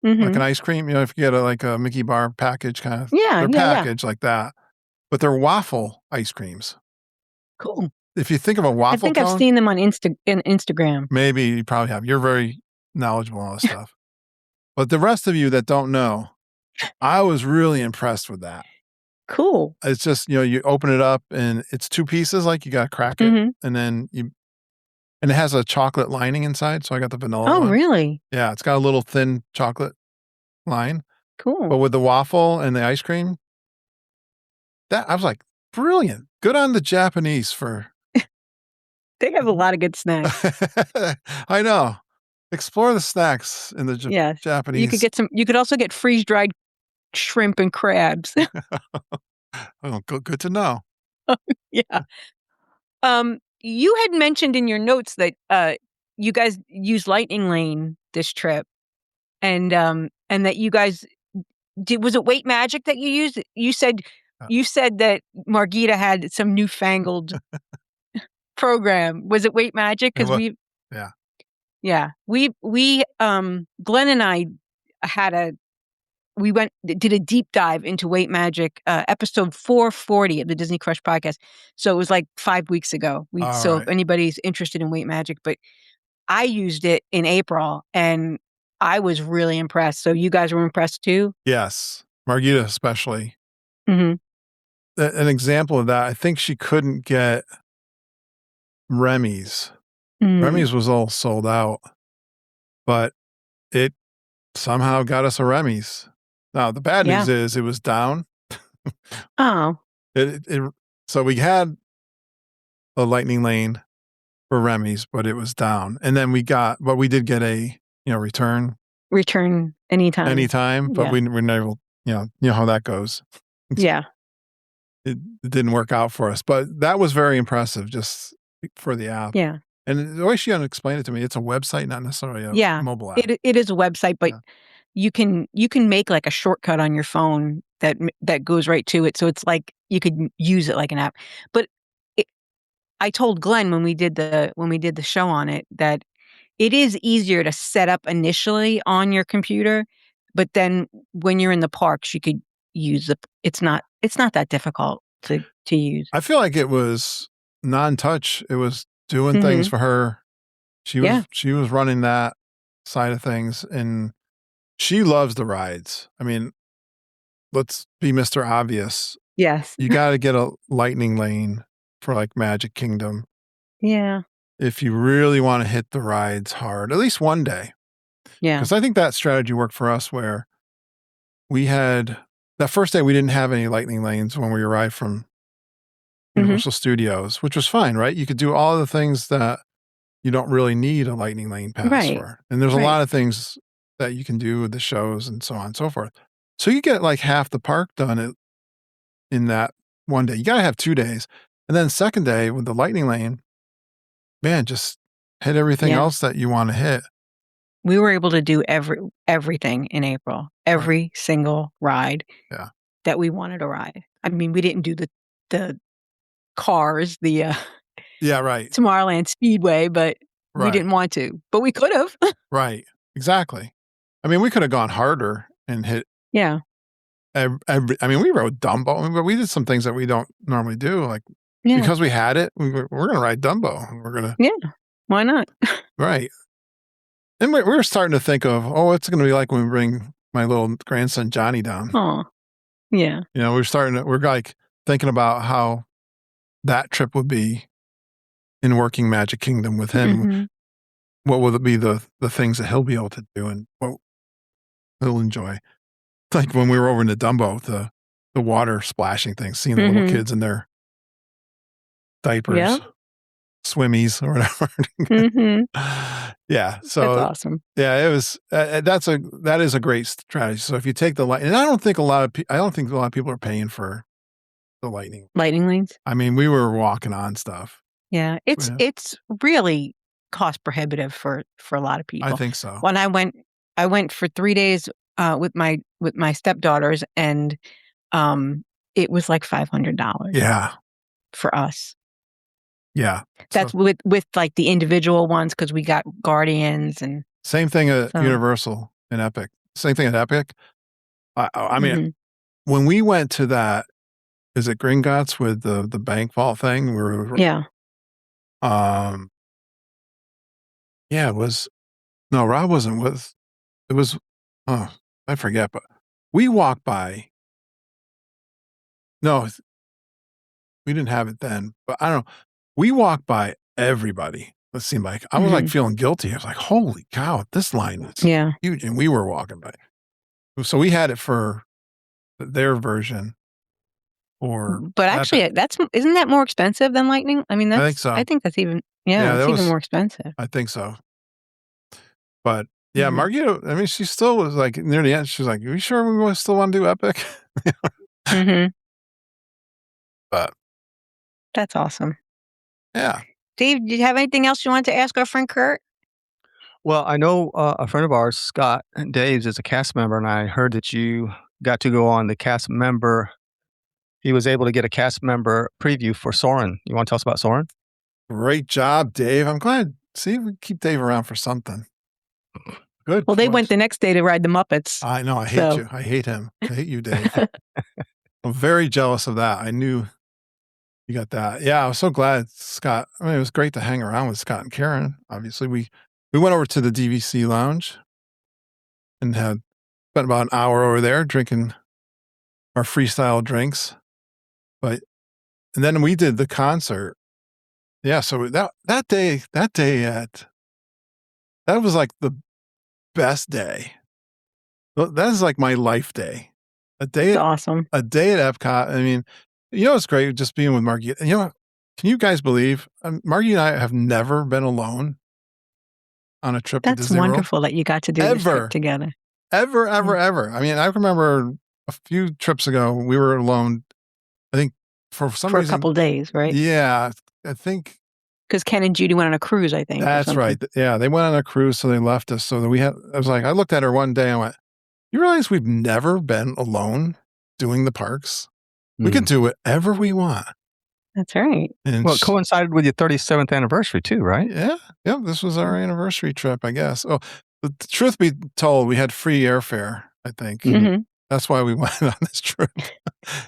like an ice cream. You know, if you get a Mickey bar package kind of, they're packaged like that. But they're waffle ice creams. Cool. If you think of a waffle cone, I've seen them on Instagram. Maybe you probably have. You're very knowledgeable on all this stuff. But the rest of you that don't know, I was really impressed with that. Cool. It's just, you open it up and it's 2 pieces, like you got to crack it. And then and it has a chocolate lining inside. So I got the vanilla one. Oh, really? Yeah. It's got a little thin chocolate line. Cool. But with the waffle and the ice cream, I was like, brilliant. Good on the Japanese for. They have a lot of good snacks. I know. Explore the snacks in the Japanese. You could get you could also get freeze-dried shrimp and crabs. Oh, good to know. Yeah. You had mentioned in your notes that you guys used Lightning Lane this trip, and that you guys was it Weight Magic that you used? You said that Margita had some newfangled program. Was it Weight Magic? Because we Glenn and I did a deep dive into Weight Magic, episode 440 of the Disney Crush podcast. So it was like 5 weeks ago. If anybody's interested in Weight Magic, but I used it in April and I was really impressed. So you guys were impressed too? Yes. Margita especially. An example of that, I think she couldn't get Remy's. Remy's was all sold out, but it somehow got us a Remy's. Now, the bad news is it was down. Oh. So we had a Lightning Lane for Remy's, but it was down. And then we did get a, return. Return anytime. But we never, you know how that goes. Yeah. It didn't work out for us, but that was very impressive just for the app. Yeah. And the way she explained it to me, it's a website, not necessarily a mobile app. It is a website, but you can make like a shortcut on your phone that goes right to it. So it's like you could use it like an app. But I told Glenn when we did the show on it that it is easier to set up initially on your computer, but then when you're in the parks, you could use it's not that difficult to use. I feel like it was non-touch. It was doing things for her. She was running that side of things, and she loves the rides. I mean, let's be Mr. Obvious. Yes. You got to get a lightning lane for like Magic Kingdom. Yeah. If you really want to hit the rides hard, at least one day. Yeah. Because I think that strategy worked for us where we had that first day we didn't have any lightning lanes when we arrived from Universal Studios, which was fine, right? You could do all of the things that you don't really need a lightning lane pass for. And there's a lot of things that you can do with the shows and so on and so forth. So you get like half the park done in that one day. You got to have 2 days. And then second day with the lightning lane, man, just hit everything else that you want to hit. We were able to do everything in April, every single ride that we wanted to ride. I mean, we didn't do the cars, Tomorrowland Speedway, but we didn't want to. But we could have. Right. Exactly. I mean, we could have gone harder and hit. Yeah. I mean, we rode Dumbo, but we did some things that we don't normally do. Like, because we had it, we're going to ride Dumbo. We're going to. Yeah. Why not? Right. And we were starting to think of, what's it going to be like when we bring my little grandson Johnny down? Oh, yeah. You know, we're like thinking about how that trip would be in working Magic Kingdom with him. What will it be the things that he'll be able to do and what he'll enjoy? Like when we were over in the Dumbo, the water splashing things, seeing the little kids in their diapers, swimmies or whatever. Yeah. So that's awesome. Yeah, it was, that is a great strategy. So if you take the light, and I don't think a lot of people are paying for the lightning lanes. I mean, we were walking on stuff. Yeah. It's really cost prohibitive for a lot of people. I think so. When I went for 3 days with my stepdaughters, and it was like $500. Yeah. For us. Yeah. That's with like the individual ones, because we got Guardians and same thing at Universal and Epic. Same thing at Epic. I mean, when we went to that, is it Gringotts with the bank vault thing? It was. No, Rob wasn't with. It was. Oh, I forget. But we walked by. No, we didn't have it then. But I don't know. We walked by everybody. It seemed like I was like feeling guilty. I was like, "Holy cow, this line is huge!" And we were walking by. So we had it for their version. But actually, isn't that more expensive than Lightning? I mean, I think so. I think that's even even more expensive. I think so. But yeah, Margita, I mean, she still was like near the end. She was like, "Are you sure we still want to do Epic?" But that's awesome. Yeah. Dave, do you have anything else you want to ask our friend Kurt? Well, I know a friend of ours, Scott Daves, is a cast member, and I heard that you got to go on the cast member. He was able to get a cast member preview for Soarin'. You want to tell us about Soarin'? Great job, Dave. I'm glad. See, we keep Dave around for something. Good. Well, they went the next day to ride the Muppets. I know. I hate you. I hate him. I hate you, Dave. I'm very jealous of that. I knew you got that. Yeah, I was so glad, Scott. I mean, it was great to hang around with Scott and Karen. Obviously, we went over to the DVC lounge and had spent about an hour over there drinking our freestyle drinks. And then we did the concert. Yeah, so that day that was like the best day. That is like my life day. That's awesome. A day at Epcot. I mean, it's great just being with Margie. And can you guys believe Margie and I have never been alone on a trip to Disney World? That's wonderful that you got to do this trip together. Ever. I mean, I remember a few trips ago, we were alone, I think, for some reason. For a couple of days, right? Yeah, I think. Because Ken and Judy went on a cruise, I think. That's right. Yeah, they went on a cruise, so they left us. So that I looked at her one day and I went, "You realize we've never been alone doing the parks. We can do whatever we want. That's right. And Well, it coincided with your 37th anniversary too, right? Yeah. This was our anniversary trip, I guess. Oh, the truth be told, we had free airfare, I think. Mm-hmm. That's why we went on this trip.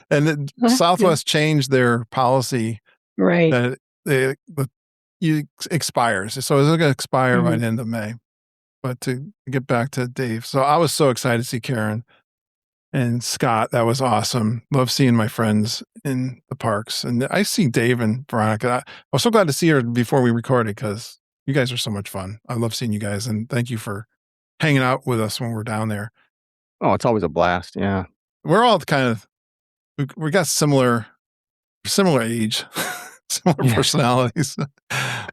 And Southwest changed their policy Right. that it expires. So it's going to expire by the end of May. But to get back to Dave, so I was so excited to see Karen and Scott. That was awesome. Love seeing my friends in the parks. And I see Dave and Veronica. I was so glad to see her before we recorded because you guys are so much fun. I love seeing you guys. And thank you for hanging out with us when we're down there. Oh, it's always a blast. Yeah. We're all kind of, we got similar age, similar personalities.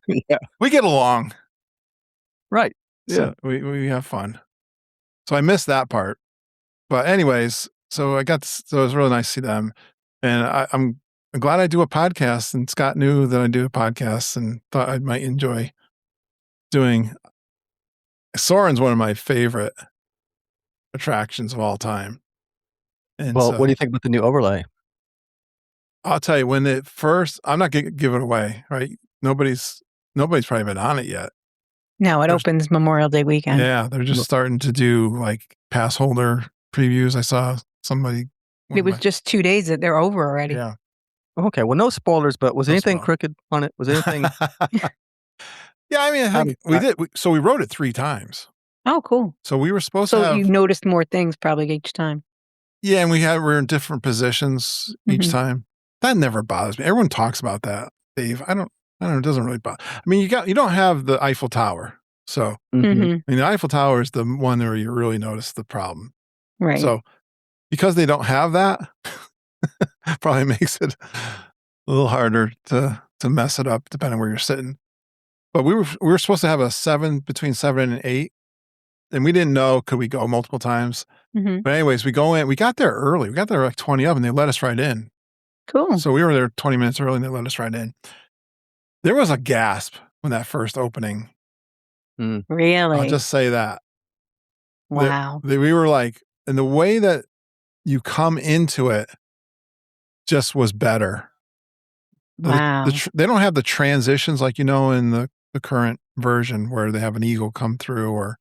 Yeah. We get along. Right. So we have fun. So I missed that part. But anyways, so it was really nice to see them. And I'm glad I do a podcast, and Scott knew that I do a podcast and thought I might enjoy doing. Soarin's one of my favorite attractions of all time. And well, what do you think about the new overlay? I'll tell you, when it first, I'm not going to give it away, right? Nobody's probably been on it yet. No, it opens Memorial Day weekend. Yeah, they're just starting to do like pass holder previews. I saw somebody. It was just 2 days that they're over already. Yeah. Okay, well, no spoilers, but was anything crooked on it? Was anything? Yeah, I mean, I think we did. So we wrote it 3 times. Oh, cool. So we were supposed to have. So you noticed more things probably each time. Yeah, and we're in different positions each time. That never bothers me. Everyone talks about that, Dave. I don't know. It doesn't really bother. I mean, you don't have the Eiffel Tower. So I mean, the Eiffel Tower is the one where you really notice the problem. Right. So because they don't have that, probably makes it a little harder to mess it up depending on where you're sitting. But we were supposed to have between 7 and 8, and we didn't know could we go multiple times. But anyways, we go in. We got there early. We got there like 20 up, and they let us right in. Cool. So we were there 20 minutes early, and they let us right in. There was a gasp when that first opening. Really? I'll just say that. Wow. We were like, and the way that you come into it just was better. Wow. They don't have the transitions like, in the current version where they have an eagle come through or.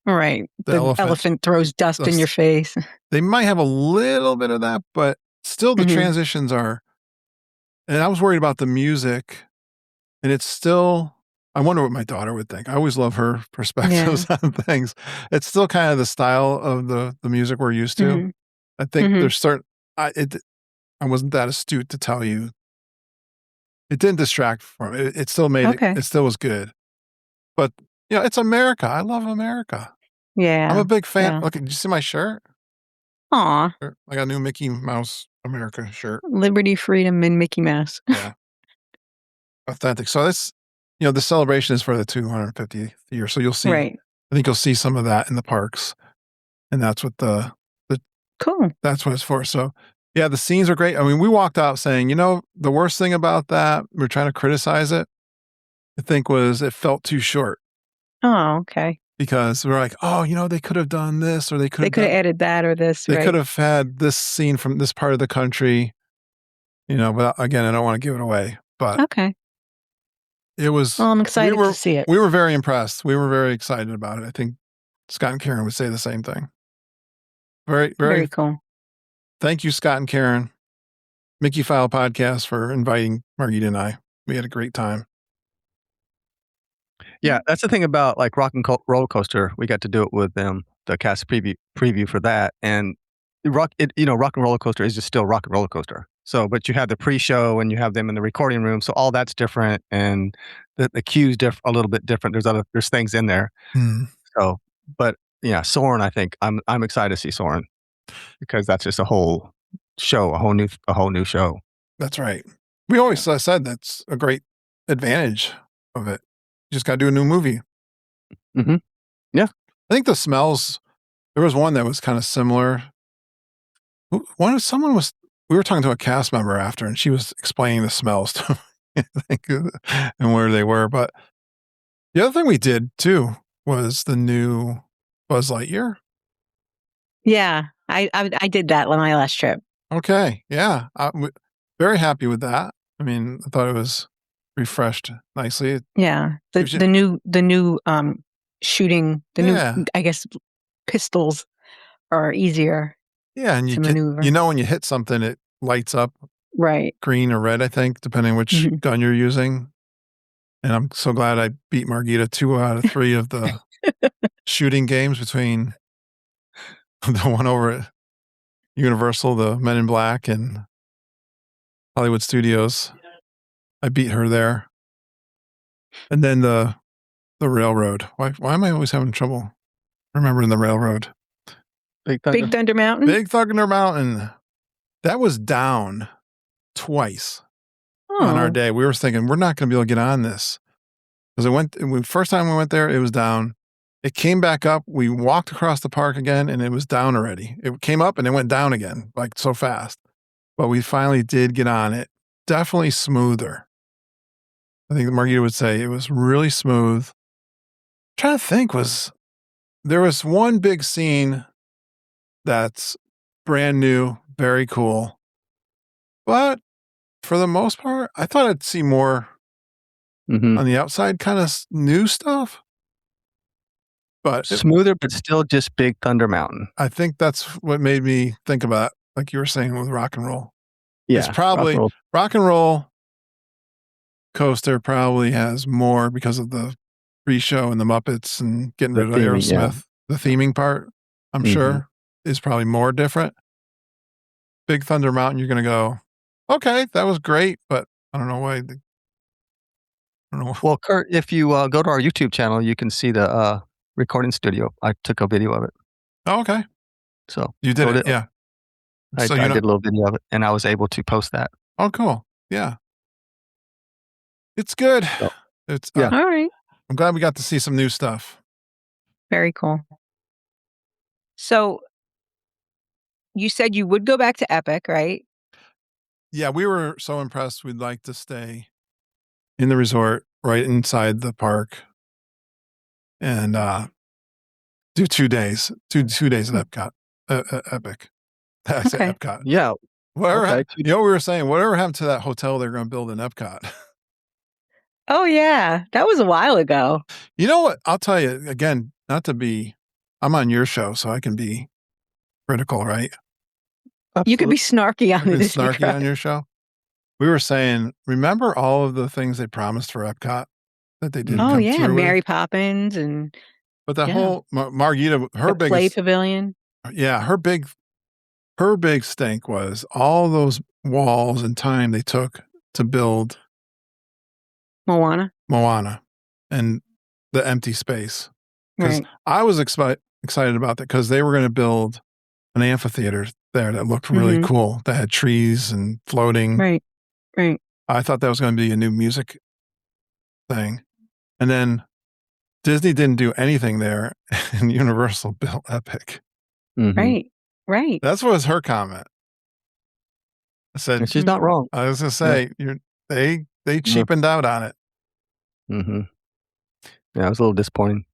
Right. The elephant throws dust in your face. They might have a little bit of that, but still the transitions are. And I was worried about the music, and it's still. I wonder what my daughter would think. I always love her perspectives on things. It's still kind of the style of the music we're used to. I think there's certain. I wasn't that astute to tell you. It didn't distract from it. It still made it. It still was good. But it's America. I love America. Yeah, I'm a big fan. Yeah. Look, did you see my shirt? Aw. I got a new Mickey Mouse America shirt. Liberty, freedom, and Mickey Mouse. Yeah. Authentic. So this, the celebration is for the 250th year. So you'll see. Right. I think you'll see some of that in the parks, and that's what cool. That's what it's for. So yeah, the scenes are great. I mean, we walked out saying, the worst thing about that, we're trying to criticize it, I think, was it felt too short. Oh, okay. Because we're like, they could have done this, or they could have added that or this. They could have had this scene from this part of the country, but again, I don't want to give it away. But okay. It was. Well, I'm excited to see it. We were very impressed. We were very excited about it. I think Scott and Karen would say the same thing. Very, very, very cool. Thank you, Scott and Karen, Mickey File Podcast, for inviting Margita and I. We had a great time. Yeah, that's the thing about like Rock and Roller Coaster. We got to do it with them, the cast preview for that, and Rock and Roller Coaster is just still Rock and Roller Coaster. So, but you have the pre-show and you have them in the recording room, so all that's different, and the cue's a little bit different. There's things in there. So, but yeah, Soarin', I think I'm excited to see Soarin', because that's just a whole show, a whole new show. That's right. We always said that's a great advantage of it. You just got to do a new movie. Yeah. I think the smells, there was one that was kind of similar. We were talking to a cast member after, and she was explaining the smells to me, I think, and where they were. But the other thing we did too was the new Buzz Lightyear. Yeah, I did that on my last trip. Okay. Yeah. Very happy with that. I mean, I thought it was refreshed nicely. Yeah. The new shooting, Yeah. I guess, pistols are easier Yeah. And to maneuver. when you hit something, it lights up Right. green or red, I think, depending which gun you're using. And I'm so glad I beat Margita 2 out of 3 of the shooting games between the one over at Universal, the Men in Black, and Hollywood Studios. I beat her there. And then the railroad. Why am I always having trouble remembering the railroad? Big Thunder Mountain? Big Thunder Mountain. That was down twice on our day. We were thinking, we're not going to be able to get on this. Because first time we went there, it was down. It came back up. We walked across the park again, and it was down already. It came up, and it went down again, like so fast. But we finally did get on it. Definitely smoother. I think Margita would say it was really smooth. I'm trying to think, there was one big scene that's brand new, very cool. But for the most part, I thought I'd see more on the outside kind of new stuff. But smoother, but still just Big Thunder Mountain. I think that's what made me think about, like you were saying with rock and roll. Yeah. It's probably rock and roll coaster probably has more because of the pre-show and the Muppets and getting rid of Aerosmith. Yeah. The theming part, I'm sure, is probably more different. Big Thunder Mountain, you're going to go, okay, that was great, but I don't know why. I don't know. Well, Kurt, if you go to our YouTube channel, you can see the recording studio. I took a video of it. Oh, okay. So you did it, yeah. I did a little video of it, and I was able to post that. Oh, cool. Yeah. It's good. So, it's all right. I'm glad we got to see some new stuff. Very cool. So you said you would go back to Epic, right? Yeah, we were so impressed. We'd like to stay in the resort right inside the park and do 2 days, two days at Epcot, Epic. I say Epcot. Yeah. Whatever, we were saying, whatever happened to that hotel they're going to build in Epcot? Oh, yeah. That was a while ago. You know what? I'll tell you, again, I'm on your show, so I can be critical, right? Absolutely. You could be snarky on this. Snarky on your show. We were saying, remember all of the things they promised for Epcot that they didn't come through Mary with? Poppins and... But the whole Margita, her biggest play pavilion. Yeah, her big stink was all those walls and time they took to build Moana and the empty space. Because right. I was excited about that because they were going to build an amphitheater there that looked really cool. That had trees and floating. Right. I thought that was going to be a new music thing. And then Disney didn't do anything there, and Universal built Epic. Right. That's what was her comment. I said, and she's not wrong. I was going to say, they cheapened out on it. Yeah, it was a little disappointing.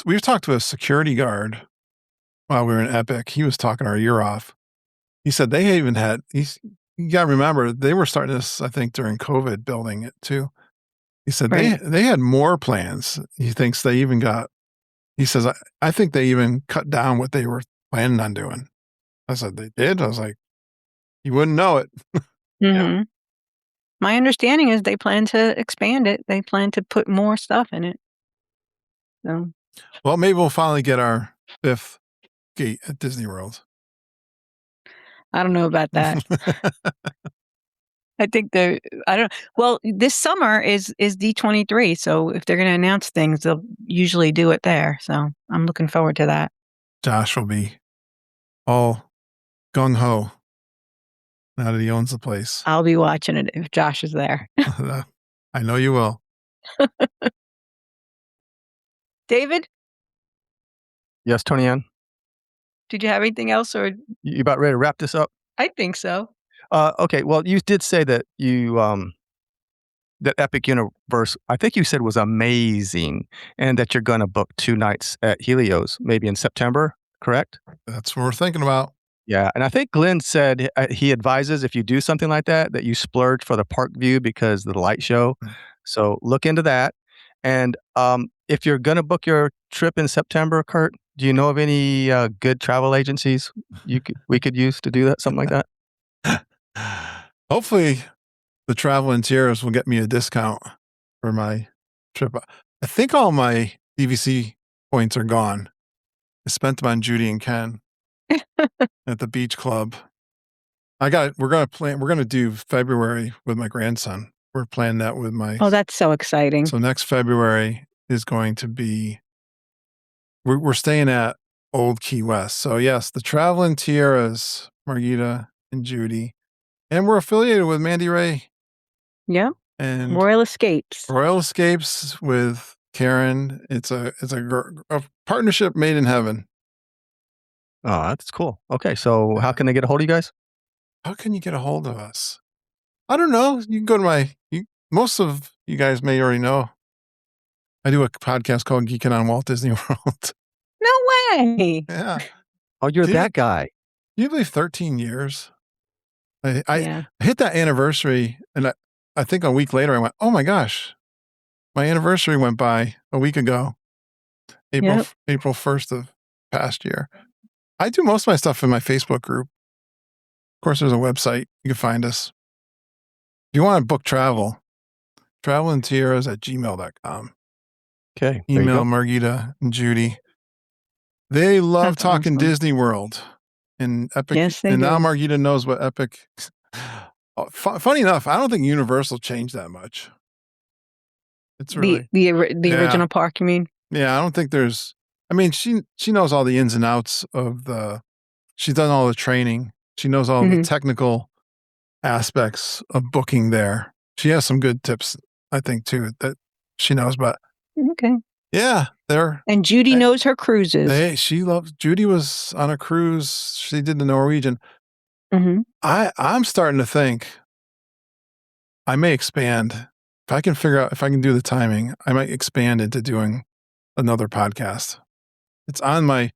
We've talked to a security guard while we were in Epic. He was talking our ear off. He said they even had, you got to remember, they were starting this, I think, during COVID, building it too. He said they had more plans. He thinks they even he says, I think they even cut down what they were planning on doing. I said, they did? I was like, you wouldn't know it. Yeah. My understanding is they plan to expand it. They plan to put more stuff in it. So. Well, maybe we'll finally get our 5th gate at Disney World. I don't know about that. I think well, this summer is D23. So if they're going to announce things, they'll usually do it there. So I'm looking forward to that. Josh will be all gung-ho now that he owns the place. I'll be watching it if Josh is there. I know you will. David? Yes, Tony Ann? Did you have anything else? Or you about ready to wrap this up? I think so. Okay, well, you did say that that Epic Universe, I think you said, was amazing, and that you're going to book 2 nights at Helios, maybe in September, correct? That's what we're thinking about. Yeah, and I think Glenn said he advises if you do something like that, that you splurge for the park view because of the light show. So look into that. And if you're going to book your trip in September, Kurt, do you know of any good travel agencies we could use to do that, something like that? Hopefully, the Travel and Tiaras will get me a discount for my trip. I think all my DVC points are gone. I spent them on Judy and Ken at the beach club. We're gonna do February with my grandson. We're planning that with my Oh, that's so exciting. So next February is going to be we're staying at Old Key West. So yes, the Traveling Tiaras, Margita and Judy. And we're affiliated with Mandy Ray. Yeah. And Royal Escapes. Royal Escapes with Karen. It's a partnership made in heaven. Oh, that's cool. Okay, so how can they get a hold of you guys? How can you get a hold of us? I don't know. You can go to most of you guys may already know. I do a podcast called Geeking on Walt Disney World. No way. Yeah. Oh, you're that guy. You believe 13 years? I hit that anniversary, and I think a week later I went, oh my gosh, my anniversary went by a week ago, April 1st of past year. I do most of my stuff in my Facebook group. Of course, there's a website. You can find us. If you want to book travel, travelandtiaras@gmail.com. Okay. Email Margita and Judy. They love talking Disney World and Epic. Yes, they and do. now Margita knows what Epic. Funny enough, I don't think Universal changed that much. It's really the original park, you mean? Yeah, I don't think there's. I mean, she knows all the ins and outs of she's done all the training. She knows all the technical aspects of booking there. She has some good tips, I think, too, that she knows. But okay, yeah, and Judy knows her cruises. Judy was on a cruise. She did the Norwegian. I'm starting to think I may expand. If I can figure out if I can do the timing, I might expand into doing another podcast. It's on my.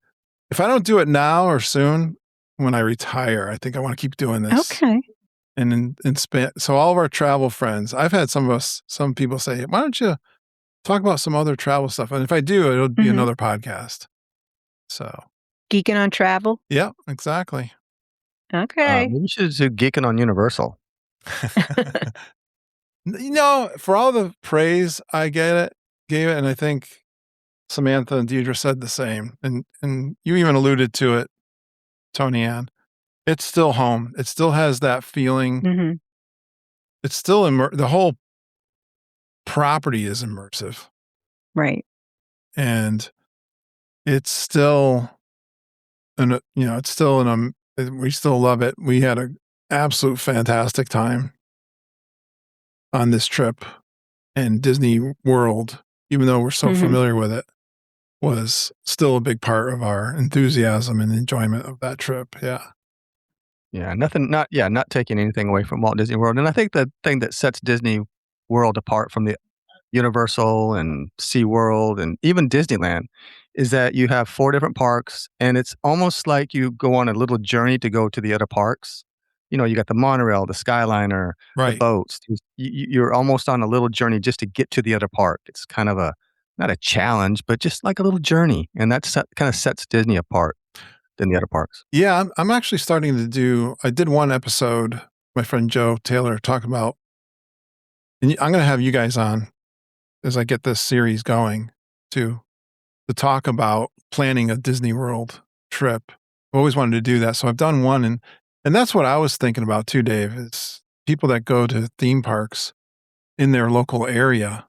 If I don't do it now or soon, when I retire, I think I want to keep doing this. Okay. And so all of our travel friends, I've had some people say, why don't you talk about some other travel stuff? And if I do, it'll be another podcast. So Geeking on Travel? Yeah, exactly. Okay. Maybe you should do Geeking on Universal. For all the praise I gave it, and I think Samantha and Deidre said the same, and you even alluded to it, Tony Ann. It's still home. It still has that feeling. It's still the whole property is immersive, right? And it's still, it's still we still love it. We had an absolute fantastic time on this trip, and Disney World, even though we're so familiar with it, was still a big part of our enthusiasm and enjoyment of that trip. Yeah. Yeah, not taking anything away from Walt Disney World. And I think the thing that sets Disney World apart from the Universal and SeaWorld and even Disneyland is that you have 4 different parks, and it's almost like you go on a little journey to go to the other parks. You got the monorail, the Skyliner, the boats. You're almost on a little journey just to get to the other park. It's kind of not a challenge, but just like a little journey. And that kind of sets Disney apart than the other parks. Yeah, I'm actually starting to do. I did one episode. My friend Joe Taylor talked about, and I'm going to have you guys on as I get this series going to talk about planning a Disney World trip. I've always wanted to do that, so I've done one, and that's what I was thinking about too, Dave. It's people that go to theme parks in their local area.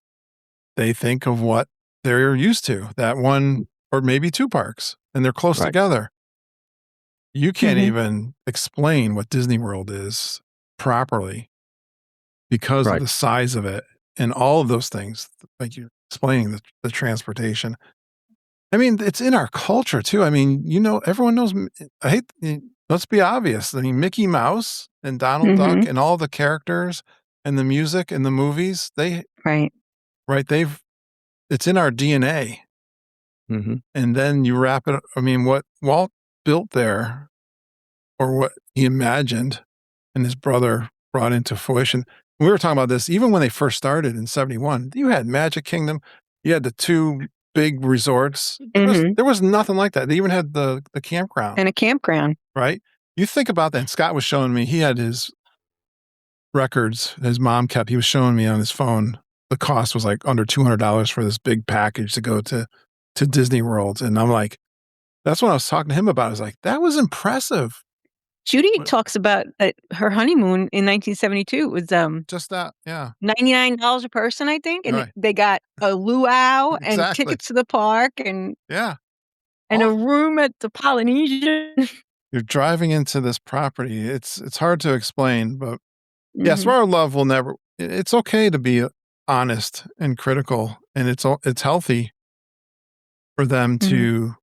They think of what they're used to, that one or maybe 2 parks, and they're close together. You can't even explain what Disney World is properly because of the size of it and all of those things, like you're explaining the transportation. I mean, it's in our culture too. I mean, everyone knows, let's be obvious. I mean, Mickey Mouse and Donald Duck and all the characters and the music and the movies, it's in our DNA. And then you wrap it. I mean, what Walt built there or what he imagined and his brother brought into fruition. We were talking about this even when they first started in 71. You had Magic Kingdom, you had the 2 big resorts. There was nothing like that. They even had the campground. And a campground. Right? You think about that. And Scott was showing me, he had his records his mom kept. He was showing me on his phone. The cost was like under $200 for this big package to go to Disney World. And I'm like, that's what I was talking to him about. I was like, that was impressive. Judy talks about her honeymoon in 1972 was just that, yeah, $99 a person, I think, and they got a luau and tickets to the park and a room at the Polynesian. You're driving into this property. It's hard to explain, but yes, our love will never. It's okay to be honest and critical, and it's healthy for them to.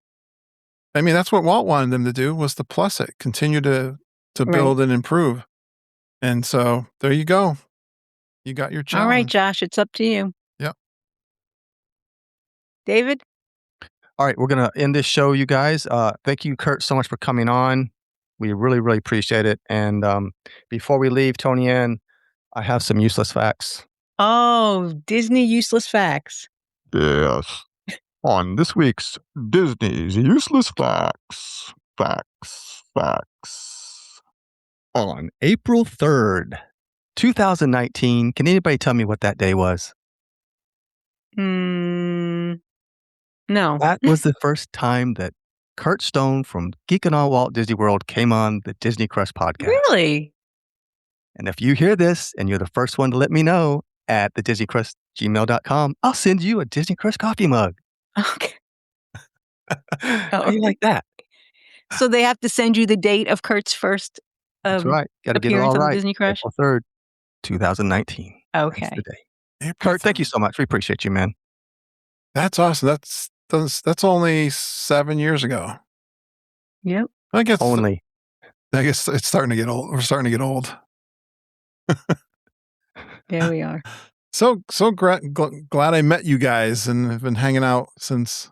I mean, that's what Walt wanted them to do, was to plus it, continue to build and improve. And so there you go. You got your challenge. All right, Josh, it's up to you. Yep. David? All right, we're going to end this show, you guys. Thank you, Kurt, so much for coming on. We really, really appreciate it. And before we leave, Tony Ann, I have some useless facts. Oh, Disney useless facts. Yes. On this week's Disney's Useless Facts. On April 3rd, 2019, can anybody tell me what that day was? No. That was the first time that Kurt Stone from Geekin' on Walt Disney World came on the Disney Crush podcast. Really? And if you hear this and you're the first one to let me know at thedisneycrush@gmail.com, I'll send you a Disney Crush coffee mug. Okay. How do you like that? So they have to send you the date of Kurt's first That's right. Got to get it all right. Disney Crush? April 3rd, 2019. Okay. That's the day. Kurt, thank you so much. We appreciate you, man. That's awesome. That's only 7 years ago. Yep. I guess it's starting to get old. We're starting to get old. There we are. So glad I met you guys and have been hanging out since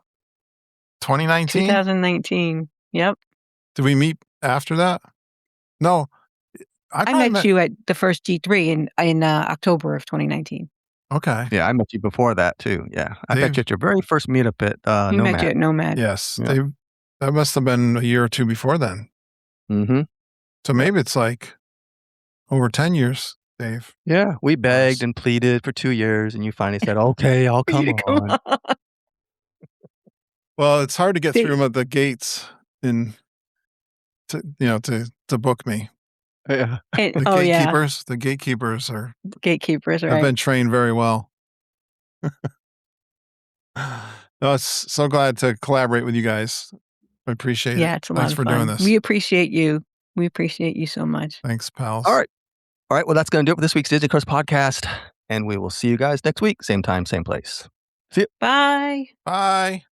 2019. 2019. Yep. Did we meet after that? No. I met you at the first G3 in October of 2019. Okay. Yeah, I met you before that too. Yeah. I met you at your very first meetup at Nomad. Met you at Nomad. Yes. Yeah. That must have been a year or two before then. Mm-hmm. So maybe it's like over 10 years, Dave. Yeah. We begged and pleaded for 2 years and you finally said, okay, I'll come on. Well, it's hard to get through the gates to book me. Yeah. The gatekeepers are right. have been trained very well. No, it's so glad to collaborate with you guys. I appreciate it. Yeah, it's a lot Thanks of for fun. doing this. We appreciate you. We appreciate you so much. Thanks, pals. All right. Well, that's going to do it for this week's Disney Crush podcast. And we will see you guys next week. Same time, same place. See you. Bye. Bye.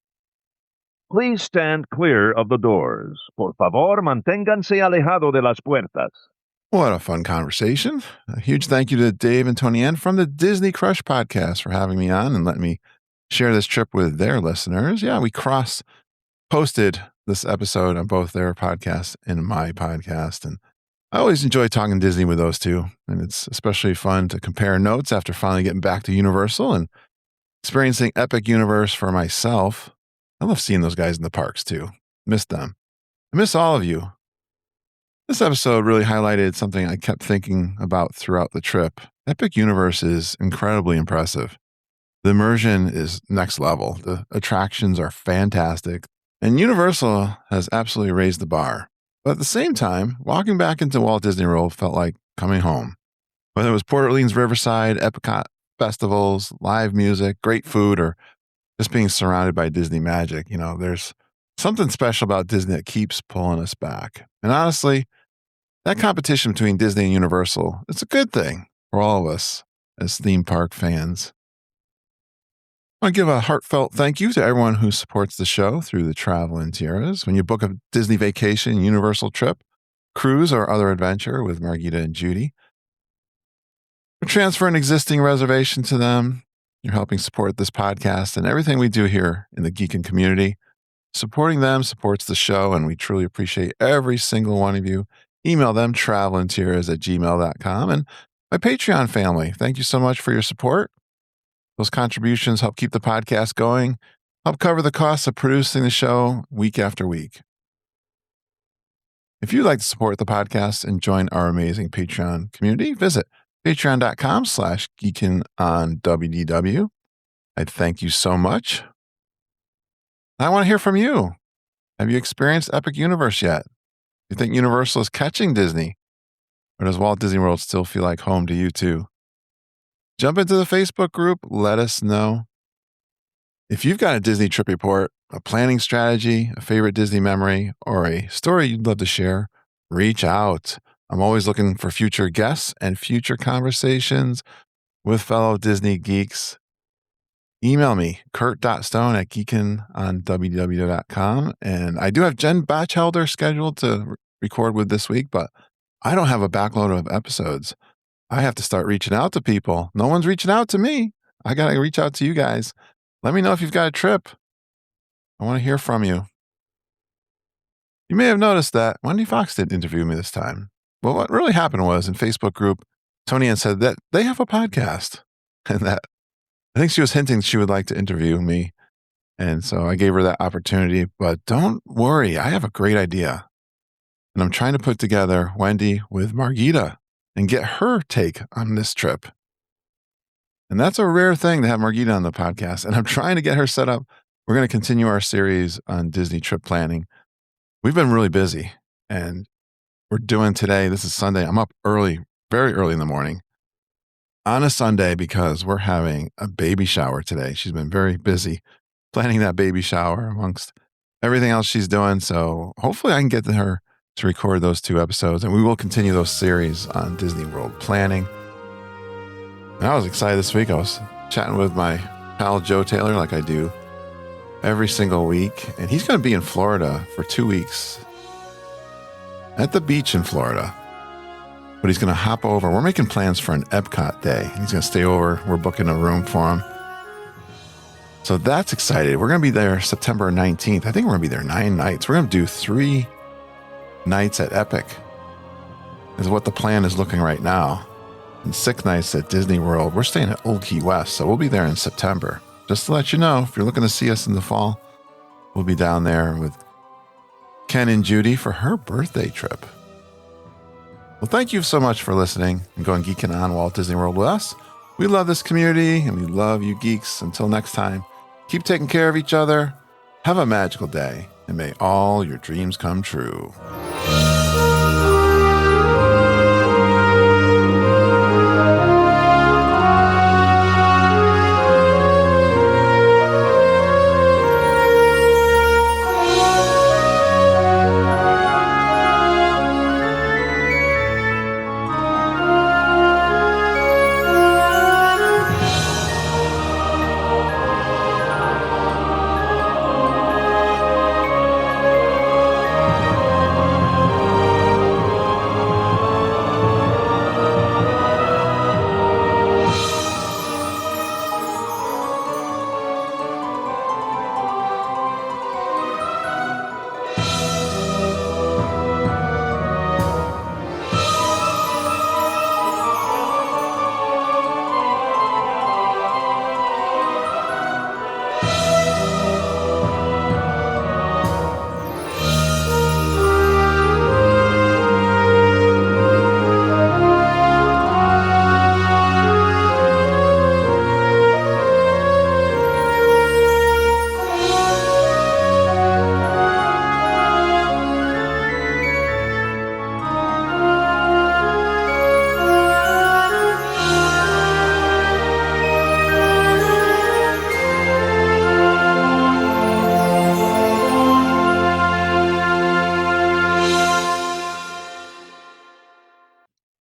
Please stand clear of the doors. Por favor, manténganse alejado de las puertas. What a fun conversation. A huge thank you to Dave and Tony Ann from the Disney Crush podcast for having me on and letting me share this trip with their listeners. Yeah, we cross-posted this episode on both their podcast and my podcast. And I always enjoy talking Disney with those two. And it's especially fun to compare notes after finally getting back to Universal and experiencing Epic Universe for myself. I love seeing those guys in the parks too. Miss them. I miss all of you. This episode really highlighted something I kept thinking about throughout the trip. Epic Universe is incredibly impressive. The immersion is next level. The attractions are fantastic. And Universal has absolutely raised the bar. But at the same time, walking back into Walt Disney World felt like coming home. Whether it was Port Orleans Riverside, Epcot festivals, live music, great food, or just being surrounded by Disney magic, there's something special about Disney that keeps pulling us back. And honestly, that competition between Disney and Universal, it's a good thing for all of us as theme park fans. I want to give a heartfelt thank you to everyone who supports the show through the Travel and Tiaras. When you book a Disney vacation, Universal trip, cruise, or other adventure with Margita and Judy, we're transferring existing reservation to them. You're helping support this podcast and everything we do here in the Geekin' community. Supporting them supports the show, and we truly appreciate every single one of you. Email them, travelinteriors@gmail.com. And my Patreon family, thank you so much for your support. Those contributions help keep the podcast going, help cover the costs of producing the show week after week. If you'd like to support the podcast and join our amazing Patreon community, visit patreon.com/geekinonwdw. I thank you so much. I want to hear from you. Have you experienced Epic Universe yet? Do you think Universal is catching Disney? Or does Walt Disney World still feel like home to you too? Jump into the Facebook group. Let us know. If you've got a Disney trip report, a planning strategy, a favorite Disney memory, or a story you'd love to share, reach out. I'm always looking for future guests and future conversations with fellow Disney geeks. Email me, kurt.stone@geekinonwdw.com. And I do have Jen Batchelder scheduled to record with this week, but I don't have a backload of episodes. I have to start reaching out to people. No one's reaching out to me. I got to reach out to you guys. Let me know if you've got a trip. I want to hear from you. You may have noticed that Wendy Fox didn't interview me this time. Well, what really happened was in Facebook group, Tony Ann said that they have a podcast and that I think she was hinting she would like to interview me. And so I gave her that opportunity, but don't worry. I have a great idea. And I'm trying to put together Wendy with Margita and get her take on this trip. And that's a rare thing to have Margita on the podcast. And I'm trying to get her set up. We're going to continue our series on Disney trip planning. We've been really busy and we're doing today. This is Sunday. I'm up early, very early in the morning on a Sunday because we're having a baby shower today. She's been very busy planning that baby shower amongst everything else she's doing. So hopefully I can get to her to record those 2 episodes and we will continue those series on Disney World planning. And I was excited this week. I was chatting with my pal Joe Taylor like I do every single week. And he's going to be in Florida for 2 weeks at the beach in Florida. But he's going to hop over. We're making plans for an Epcot day. He's going to stay over. We're booking a room for him. So that's exciting. We're going to be there September 19th. I think we're going to be there 9 nights. We're going to do 3 nights at Epic is what the plan is looking right now. And 6 nights at Disney World. We're staying at Old Key West, so we'll be there in September. Just to let you know, if you're looking to see us in the fall, we'll be down there with Ken and Judy for her birthday trip. Well, thank you so much for listening and going geeking on Walt Disney World with us. We love this community and we love you geeks. Until next time, keep taking care of each other. Have a magical day and may all your dreams come true.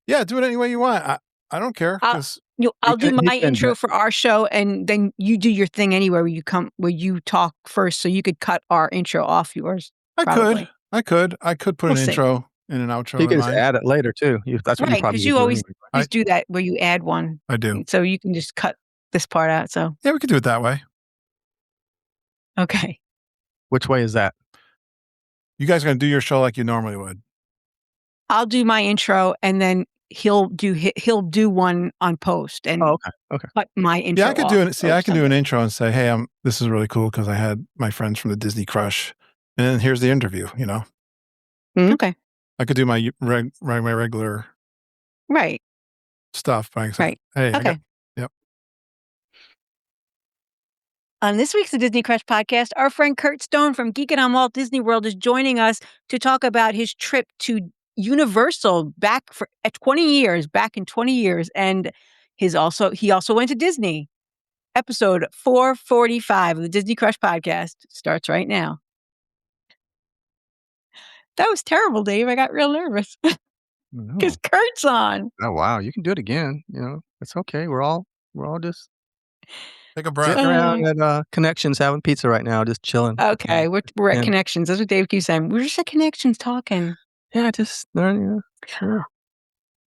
Yeah, do it any way you want. I don't care. I'll do my intro for our show, and then you do your thing anywhere where you talk first, so you could cut our intro off yours. I could put an intro and an outro. You can just add it later too. That's what you probably because you always do that where you add one. I do. So you can just cut this part out. So yeah, we could do it that way. Okay. Which way is that? You guys are going to do your show like you normally would. I'll do my intro, and then he'll do one on post and Okay. cut my intro. Yeah, I could do it. See, I can do an Sunday. intro and say, "Hey, this is really cool because I had my friends from the Disney Crush, and then here's the interview." You know. Okay. I could do my regular Right. stuff. But I can say, Right. Hey. Okay. Yep. On this week's The Disney Crush podcast, our friend Kurt Stone from Geekin' on Walt Disney World is joining us to talk about his trip to Universal back in 20 years, and he also went to Disney. Episode 445 of the Disney Crush podcast starts right now. That was terrible, Dave. I got real nervous because Kurt's on. Oh wow, you can do it again. It's okay. We're all just Take a breath. sitting around at Connections having pizza right now, just chilling. Okay, we're at And- Connections. That's what Dave keeps saying. We're just at Connections talking. Yeah, just learn. Sure.